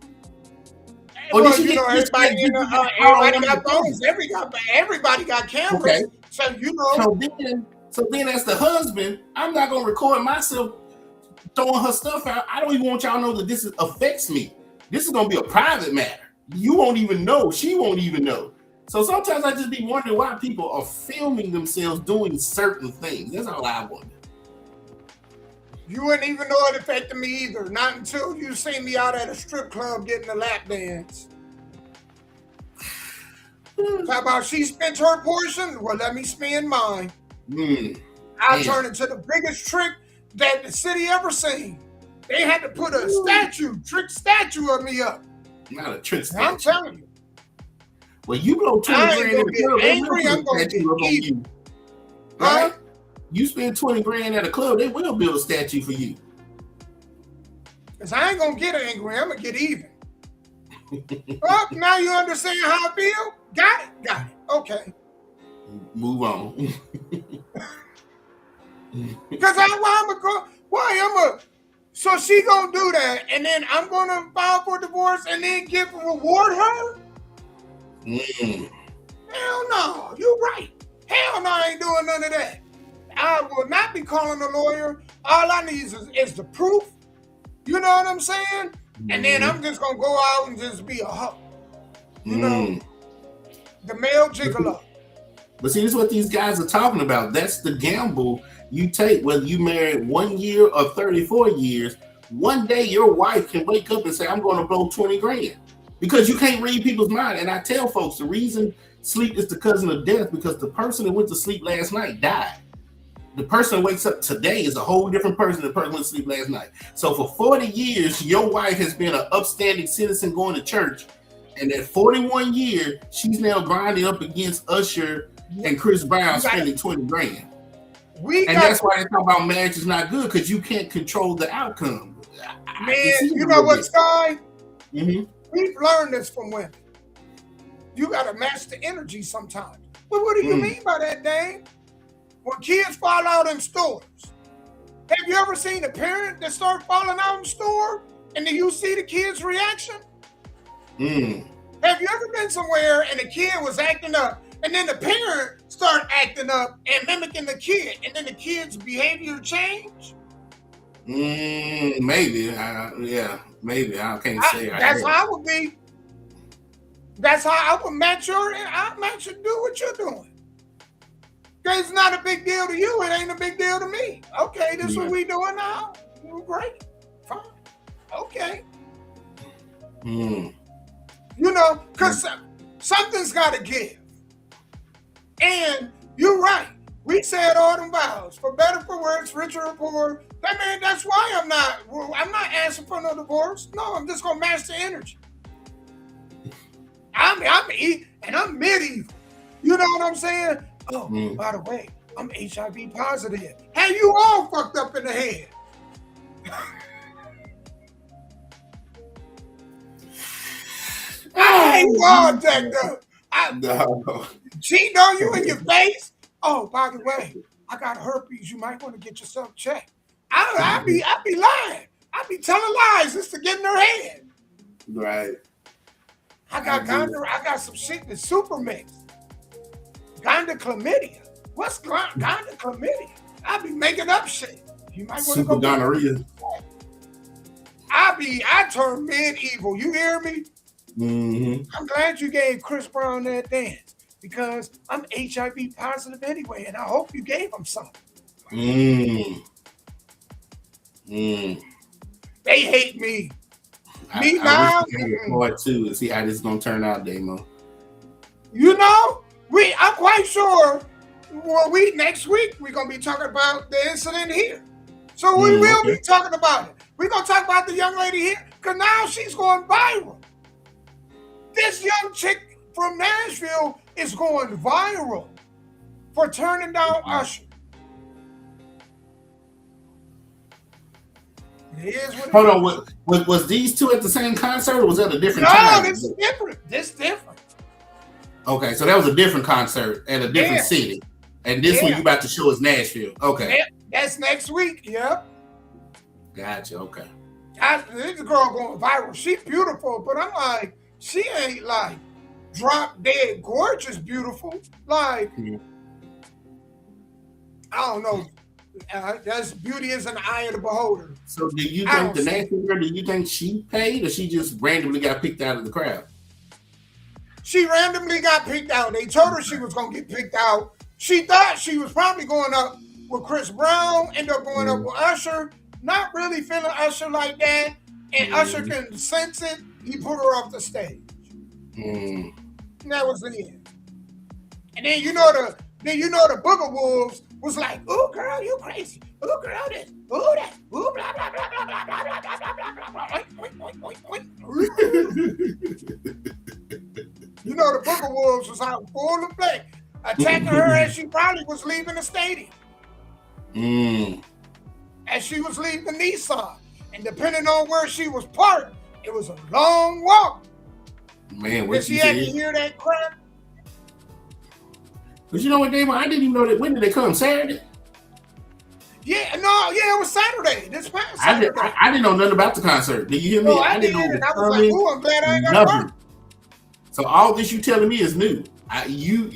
Or well, you know, everybody got phones. Everybody got cameras. Okay. So you know. So then, as the husband, I'm not gonna record myself throwing her stuff out. I don't even want y'all to know that this affects me. This is gonna be a private matter. You won't even know. She won't even know. So sometimes I just be wondering why people are filming themselves doing certain things. That's all I wonder. You wouldn't even know it affected me either. Not until you see me out at a strip club getting a lap dance. How about she spent her portion? Well, let me spend mine. I'll turn it to the biggest trick that the city ever seen. They had to put a trick statue of me up. Not a trick statue. I'm telling you. Well, you blow 20 grand in the club, they will angry, I'm put a gonna statue up get on evil. you. Right? You spend 20 grand at a club, they will build a statue for you. Because I ain't gonna get angry, I'm gonna get even. Oh, now you understand how I feel? Got it? Got it. Okay. Move on. Because so she gonna do that, and then I'm gonna file for divorce and then reward her? Hell no, you're right. Hell no, I ain't doing none of that. I will not be calling a lawyer. All I need is the proof. You know what I'm saying? And then I'm just gonna go out and just be a hoe. You know, the male gigolo. But see, this is what these guys are talking about. That's the gamble you take, whether you married 1 year or 34 years. One day your wife can wake up and say, I'm going to blow 20 grand. Because you can't read people's mind. And I tell folks, the reason sleep is the cousin of death, because the person that went to sleep last night died. The person that wakes up today is a whole different person than the person that went to sleep last night. So for 40 years, your wife has been an upstanding citizen going to church. And at 41 years, she's now grinding up against Usher and Chris Brown spending 20 grand. That's why they talk about marriage is not good, because you can't control the outcome. Man, you know what, Sky? We've learned this from women. You got to match the energy sometimes. But what do you mean by that, Dane? When kids fall out in stores, have you ever seen a parent that start falling out in store and then you see the kid's reaction? Have you ever been somewhere and the kid was acting up and then the parent start acting up and mimicking the kid and then the kid's behavior change? Maybe. Maybe. I can't say. That's how I would be. That's how I would match I'll match you, do what you're doing. Because it's not a big deal to you. It ain't a big deal to me. Okay, this is what we doing now. Great. Fine. Okay. You know, because something's got to give. And you're right. We said all them vows, for better, for worse, richer or poor. That's why I'm not asking for no divorce. No, I'm just gonna match the energy. I'm medieval. You know what I'm saying? Oh, by the way, I'm HIV positive. Hey, you all fucked up in the head. Hey, you all jacked up. Cheating on you in your face. Oh, by the way, I got herpes. You might want to get yourself checked. I be lying. I be telling lies just to get in her head. Right. I got some shit that's super mixed. Chlamydia. What's chlamydia? I be making up shit. You might want to go. Gonorrhea. I turn medieval. You hear me? I'm glad you gave Chris Brown that dance, because I'm HIV positive anyway, and I hope you gave him something. They hate me. I wish part two and see how this is gonna turn out, Damo. You know, I'm quite sure. Well, next week we're gonna be talking about the incident here, so we will be talking about it. We're gonna talk about the young lady here, because now she's going viral. This young chick from Nashville is going viral for turning down Usher. Hold on, was these two at the same concert, or was that a different time? No, this is different. This is different. Okay, so that was a different concert at a different city. And this one you about to show is Nashville. Okay. That's next week, yep. Gotcha, okay. This girl going viral. She's beautiful, but I'm like, she ain't like drop dead gorgeous beautiful. Like, I don't know. That's beauty is in the eye of the beholder. So do you think the Nashville girl, do you think she paid, or she just randomly got picked out of the crowd? She randomly got picked out. They told her she was going to get picked out. She thought she was probably going up with Chris Brown, ended up going up with Usher. Not really feeling Usher like that. And Usher can sense it. He put her off the stage. And that was the end. And then you know the Booger Wolves was like, "Ooh, girl, you crazy. Ooh, girl, this. Ooh, that. Ooh, blah, blah, blah, blah, blah, blah, blah, blah, blah, blah, blah. Oink, oink, oink, oink, oink. You know, the Booger Wolves was out full effect, attacking her as she probably was leaving the stadium. As she was leaving the Nissan. And depending on where she was parked, it was a long walk. Man, what she had to hear that crap. But you know what, Damon? I didn't even know that. When did they come? Saturday? Yeah, it was Saturday. This past Saturday. I didn't know nothing about the concert. Did you hear me? No, I did, and I was like, "Ooh, I'm glad I ain't got to work." So all this you telling me is new. If you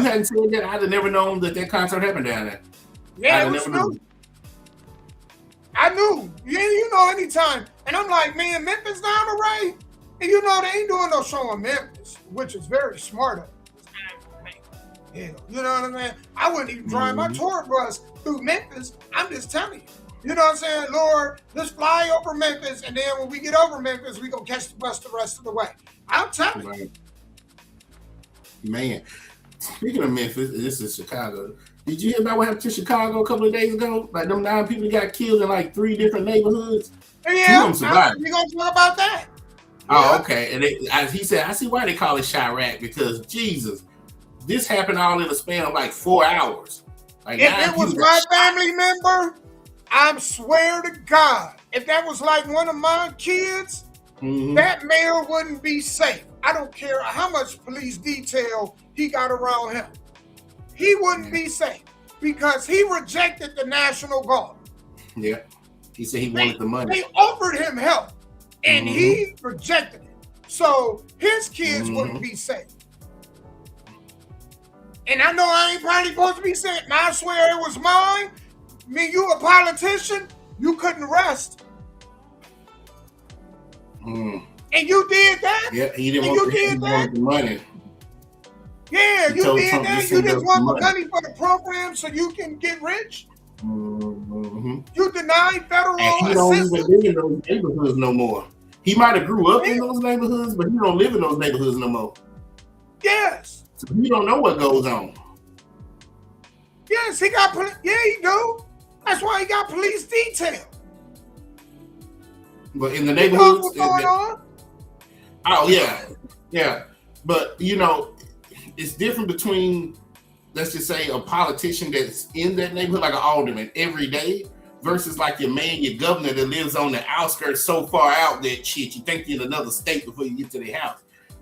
hadn't said that, I'd have never known that concert happened down there. Yeah, it was new. I knew. Yeah, you know, anytime. And I'm like, man, Memphis down the way. And you know, they ain't doing no show in Memphis, which is very smart of them. Yeah, you know what I mean? I wouldn't even drive my tour bus through Memphis. I'm just telling you. You know what I'm saying? Lord, let's fly over Memphis, and then when we get over Memphis, we gonna catch the bus the rest of the way. I'm telling you. Man, speaking of Memphis, this is Chicago. Did you hear about what happened to Chicago a couple of days ago? Like them 9 people got killed in like 3 different neighborhoods. Yeah, we gonna talk about that. Oh, okay. And he said, I see why they call it Chirac, because Jesus, this happened all in a span of like 4 hours. Like if it was my family member, I swear to God, if that was like one of my kids, that mayor wouldn't be safe. I don't care how much police detail he got around him. He wouldn't be safe because he rejected the National Guard. Yeah. He said he wanted the money. They offered him help and he rejected it. So his kids wouldn't be safe. And I know I ain't probably supposed to be saying, I swear it was mine. I mean, you a politician, you couldn't rest. And you did that? Yeah, he didn't want the money. Yeah, you did that. You just want the money for the program so you can get rich. You denied federal and he don't even live in those neighborhoods no more. He might have grew up in those neighborhoods, but he don't live in those neighborhoods no more. Yes. So he don't know what goes on. Yes, he got he do. That's why he got police detail. But in the neighborhoods, what's going on? Oh yeah. But you know, it's different between, let's just say, a politician that's in that neighborhood, like an alderman, every day, versus like your governor that lives on the outskirts so far out that shit, you think you're in another state before you get to their house.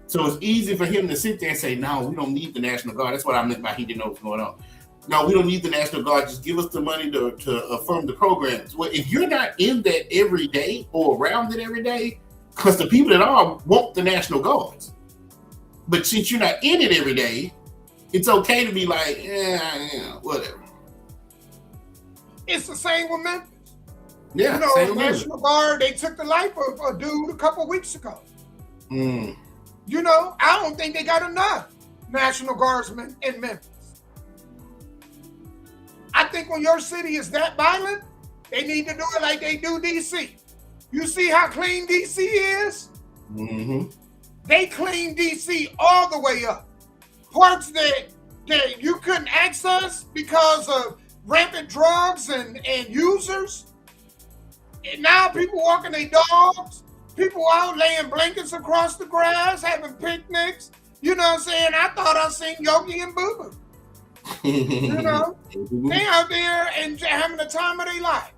So it's easy for him to sit there and say, no, we don't need the National Guard. That's what I meant by he didn't know what's going on. No, we don't need the National Guard. Just give us the money to affirm the programs. Well, if you're not in that every day or around it every day, because the people that are want the National Guards. But since you're not in it every day, it's okay to be like, whatever. It's the same with Memphis. Yeah, you know, the National Guard, they took the life of a dude a couple weeks ago. You know, I don't think they got enough National Guardsmen in Memphis. I think when your city is that violent, they need to do it like they do DC. You see how clean DC is? They clean DC all the way up. Parts that you couldn't access because of rampant drugs and users. And now people walking their dogs, people out laying blankets across the grass, having picnics. You know what I'm saying? I thought I seen Yogi and Boo Boo. You know? They out there and having the time of their life.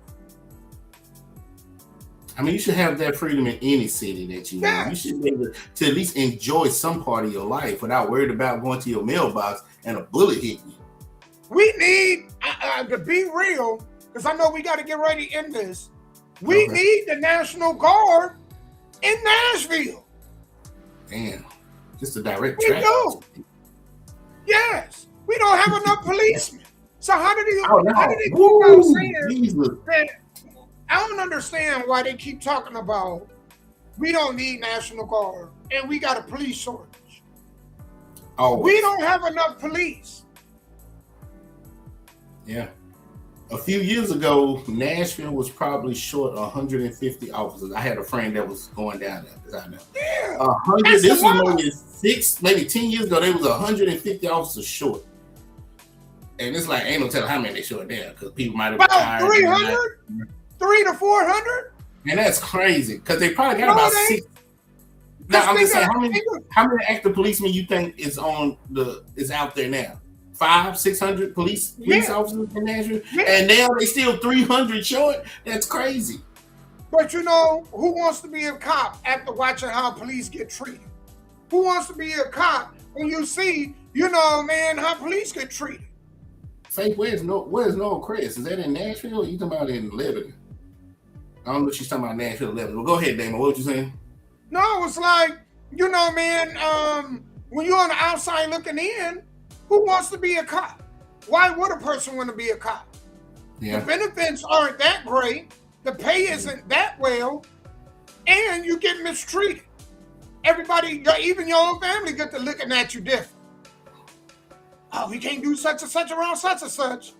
I mean, you should have that freedom in any city that you live. You should be able to at least enjoy some part of your life without worried about going to your mailbox and a bullet hitting you. We need, to be real, because I know we got to get ready in this. We need the National Guard in Nashville. Damn, just a direct track. We do. Yes, we don't have enough policemen. So how did he keep on saying that? I don't understand why they keep talking about we don't need National Guard and we got a police shortage. We don't have enough police. Yeah. A few years ago, Nashville was probably short 150 officers. I had a friend that was going down there, because I know. Yeah. 100. This was maybe 10 years ago. There was 150 officers short. And it's like ain't no telling how many they short down because people might have About retired. 300, 300 to 400. And that's crazy because they probably got about 6. Now I'm just saying, how many active policemen you think is out there now? 500-600 police officers in Nashville, and now they still 300 short. That's crazy. But you know, who wants to be a cop after watching how police get treated? Who wants to be a cop when you see, man, how police get treated? Faith, where's Noel Chris? Is that in Nashville or you talking about in Lebanon? I don't know if she's talking about Nashville or Lebanon. Well, go ahead, Damon. What you saying? No, it's like, man, when you're on the outside looking in, who wants to be a cop? Why would a person want to be a cop? Yeah. The benefits aren't that great. The pay isn't that well. And you get mistreated. Everybody, even your own family, get to looking at you different. Oh, we can't do such and such around such and such.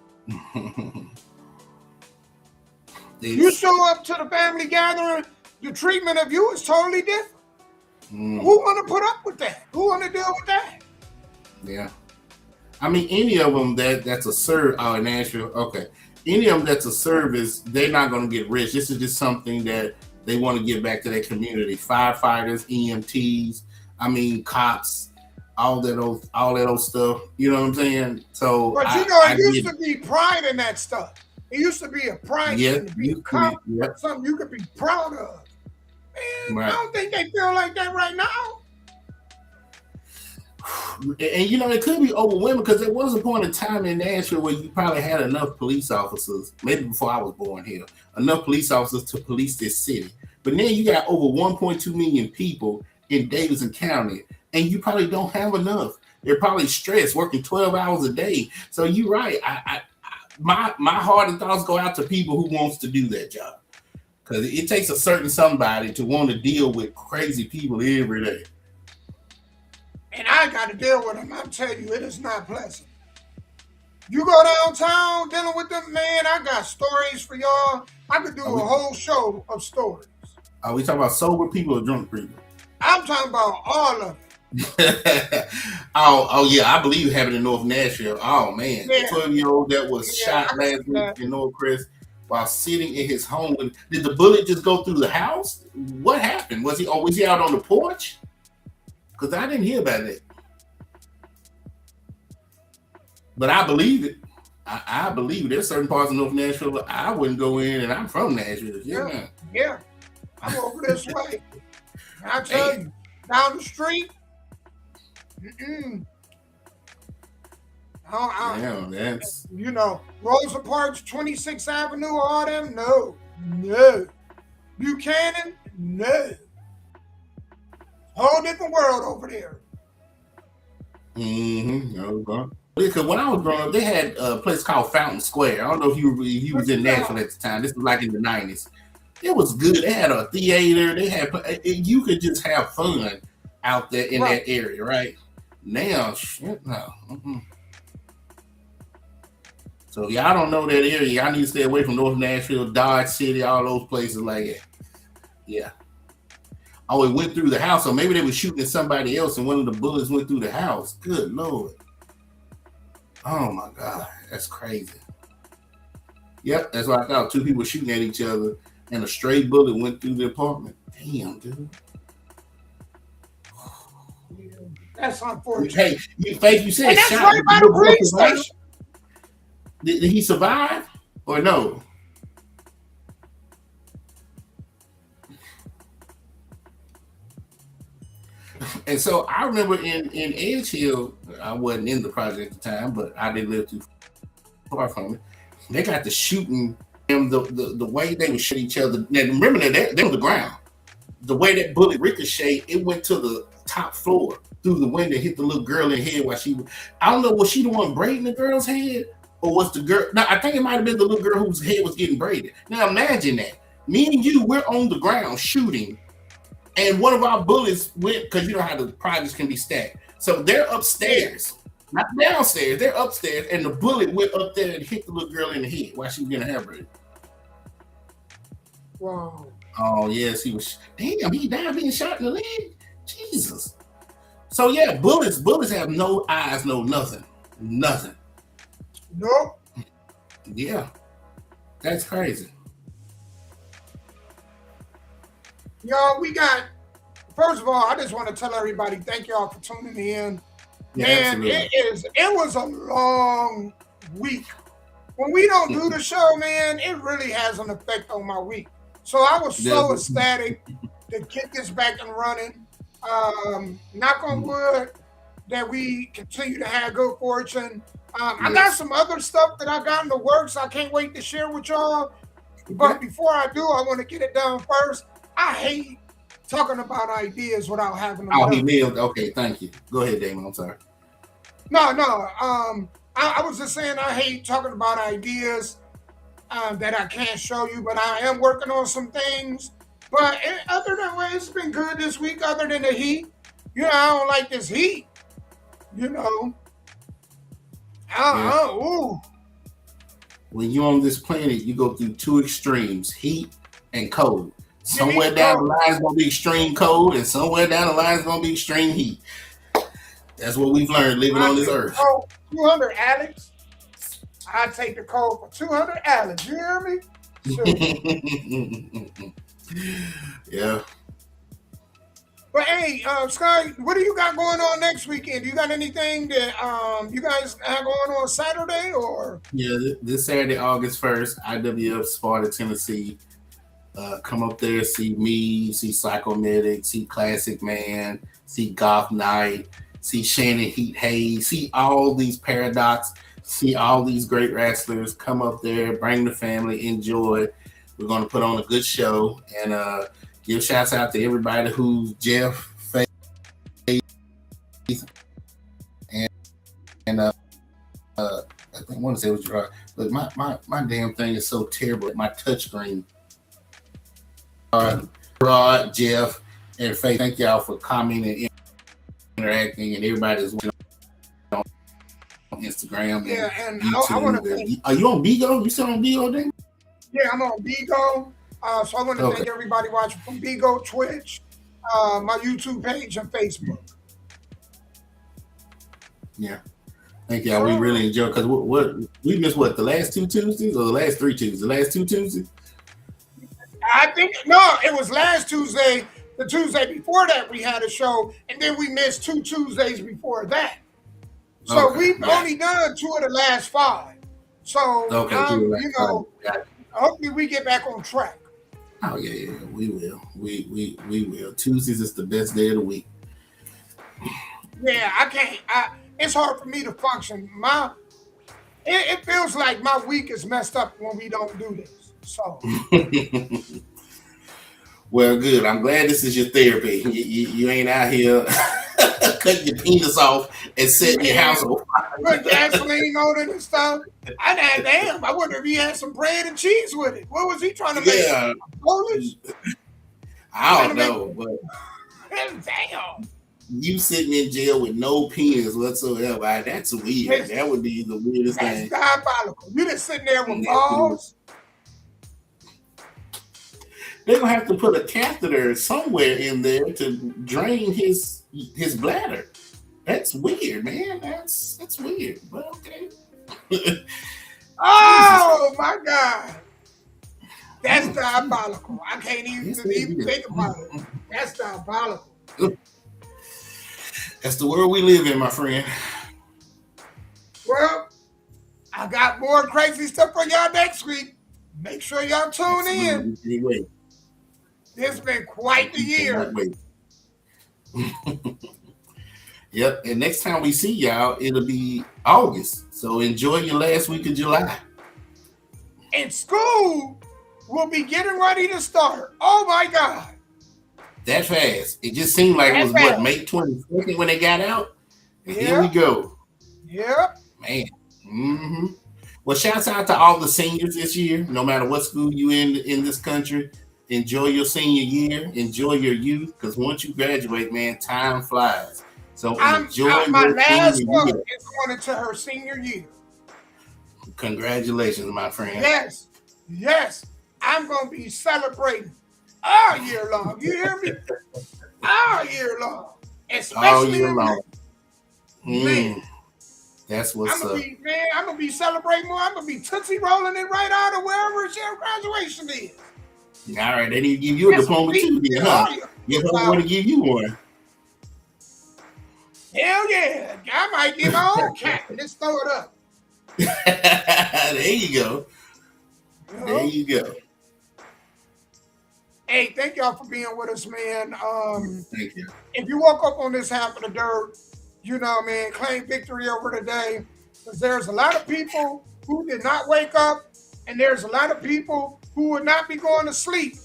You show up to the family gathering, the treatment of you is totally different. Who want to put up with that? Who want to deal with that? Yeah. I mean, any of them that's a service, Nashville, okay. Any of them that's a service, they're not going to get rich. This is just something that they want to give back to their community. Firefighters, EMTs, cops, all that old stuff. You know what I'm saying? So, but it used to be pride in that stuff. It used to be a pride to be a cop, something you could be proud of. Man, right. I don't think they feel like that right now. And it could be overwhelming because there was a point in time in Nashville where you probably had enough police officers, maybe before I was born here, enough police officers to police this city. But now you got over 1.2 million people in Davidson County, and you probably don't have enough. They're probably stressed, working 12 hours a day. So you're right. My heart and thoughts go out to people who wants to do that job because it takes a certain somebody to want to deal with crazy people every day. And I got to deal with them. I'm telling you, it is not pleasant. You go downtown dealing with them, man, I got stories for y'all. I could do a whole show of stories. Are we talking about sober people or drunk people? I'm talking about all of it. oh yeah, I believe it happened in North Nashville. Oh man, the 12-year-old that was shot last week in North Crest while sitting in his home. Did the bullet just go through the house? What happened? Was he out on the porch? Because I didn't hear about it. But I believe it. I believe it. There's certain parts of North Nashville I wouldn't go in, and I'm from Nashville. Yeah. I'm over this way. I tell you, down the street. That's Rosa Parks, 26th Avenue, all them. No. Buchanan, no. Whole different world over there. Because when I was growing up, they had a place called Fountain Square. I don't know if you was in Nashville at the time. This was like in the 90s. It was good. They had a theater. You could just have fun out there in that area, right? Now, shit, no. So if y'all don't know that area, y'all need to stay away from North Nashville, Dodge City, all those places like that. Yeah. Oh, it went through the house, or maybe they were shooting at somebody else and one of the bullets went through the house. Good Lord. Oh my God, that's crazy. Yep, that's what I thought. Two people shooting at each other and a stray bullet went through the apartment. Damn, dude. That's unfortunate. Hey, Faith, you said that's shot. Right by the police station. Did he survive or no? And so I remember in Edge Hill, I wasn't in the project at the time, but I didn't live too far from it. They got to shooting him the way they would shoot each other. Now remember that they on the ground. The way that bullet ricocheted, it went to the top floor through the window, hit the little girl in the head while I don't know, was she the one braiding the girl's head? Or was the girl? No, I think it might have been the little girl whose head was getting braided. Now imagine that. Me and you, we're on the ground shooting. And one of our bullets went, because you know how the projects can be stacked. So they're upstairs, not downstairs. They're upstairs, and the bullet went up there and hit the little girl in the head while she was getting her hair braided. Wow. Oh, yes, he was. Damn, he died being shot in the leg? Jesus. So, yeah, bullets have no eyes, no nothing. Nothing. Nope. Yeah, that's crazy. Y'all, first of all, I just want to tell everybody thank y'all for tuning in. Yeah, Man, absolutely. it was a long week. When we don't do the show, man, it really has an effect on my week. So I was so ecstatic to get this back and running. Knock on wood that we continue to have good fortune. I got some other stuff that I got in the works. I can't wait to share with y'all. But before I do, I want to get it done first. I hate talking about ideas without having them. Oh, he nailed. Okay, thank you. Go ahead, Damon. I'm sorry. No. I was just saying I hate talking about ideas that I can't show you, but I am working on some things. But other than that, it's been good this week, other than the heat. You know, I don't like this heat. You know. Ooh. When you're on this planet, you go through two extremes, heat and cold. Somewhere down the line is going to be extreme cold, and somewhere down the line is going to be extreme heat. That's what we've learned living on this earth. 200 Alex. I take the cold for 200 Alex. You hear me? Sure. Yeah. But hey, Sky, what do you got going on next weekend? Do you got anything that you guys have going on Saturday or? Yeah, this Saturday, August 1st, IWF Sparta, Tennessee. Come up there, see me, see Psychomedic, see Classic Man, see Goth Knight, see Shannon Heat Hayes, see all these Paradox, see all these great wrestlers. Come up there, bring the family, enjoy. We're going to put on a good show and give shouts out to everybody who's Jeff, Faith, and I want to say it was Gerard. Look, my damn thing is so terrible. My touchscreen. Rod, Jeff, and Faith, thank y'all for commenting and interacting, and everybody's on Instagram. Yeah, and YouTube. I want to thank. Are you on Bigo? You still on Bigo, Dan? Yeah, I'm on Bigo. So I want to thank everybody watching from Bigo, Twitch, my YouTube page, and Facebook. Yeah. Thank y'all. We really enjoy because we missed the last 2 Tuesdays or the last 3 Tuesdays? The last 2 Tuesdays? I think it was last Tuesday. The Tuesday before that we had a show, and then we missed 2 Tuesdays before that. So we've only done 2 of the last 5. So hopefully we get back on track. Oh yeah, we will. We will. Tuesdays is the best day of the week. Yeah, I can't. It's hard for me to function. It feels like my week is messed up when we don't do this. So. Well, good. I'm glad this is your therapy. You ain't out here cutting your penis off and setting your house on fire. Put gasoline on it and stuff. I wonder if he had some bread and cheese with it. What was he trying to make? Yeah. Polish? I don't know, but damn. You sitting in jail with no penis whatsoever. That's weird. That would be the weirdest thing. That's diabolical. You just sitting there with balls. They're gonna have to put a catheter somewhere in there to drain his bladder. That's weird, man. That's weird. But okay. Oh my God. That's diabolical. I can't even think about it. That's diabolical. That's the world we live in, my friend. Well, I got more crazy stuff for y'all next week. Make sure y'all tune in. It's been quite the year. Yep. And next time we see y'all, it'll be August. So enjoy your last week of July. And school will be getting ready to start. Oh my God. That fast. It just seemed like it was May 22nd when they got out. And here we go. Yep. Man. Mm-hmm. Well, shouts out to all the seniors this year, no matter what school you in this country. Enjoy your senior year. Enjoy your youth, because once you graduate, man, time flies. So enjoy my your last senior one year. is going into her senior year. Congratulations, my friend. Yes. I'm going to be celebrating all year long. You hear me? All year long. Especially all year long. That's what's up. I'm gonna be celebrating more. I'm gonna be tootsie rolling it right out of wherever your graduation is. All right, they need to give you a diploma too, then, huh? Your husband want to give you one. Hell yeah. I might get my own cat. Let's throw it up. There you go. There you go. Hey, thank y'all for being with us, man. Thank you. If you woke up on this half of the dirt, you know, man, claim victory over today. Because there's a lot of people who did not wake up, and there's a lot of people who would not be going to sleep.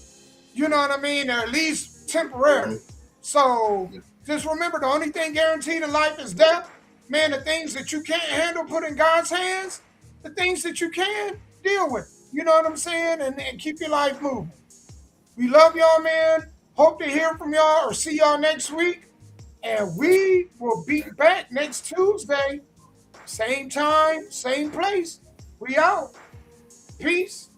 You know what I mean? Or at least temporarily. So just remember, the only thing guaranteed in life is death. Man, the things that you can't handle, put in God's hands. The things that you can, deal with. You know what I'm saying? And keep your life moving. We love y'all, man. Hope to hear from y'all or see y'all next week. And we will be back next Tuesday. Same time, same place. We out. Peace.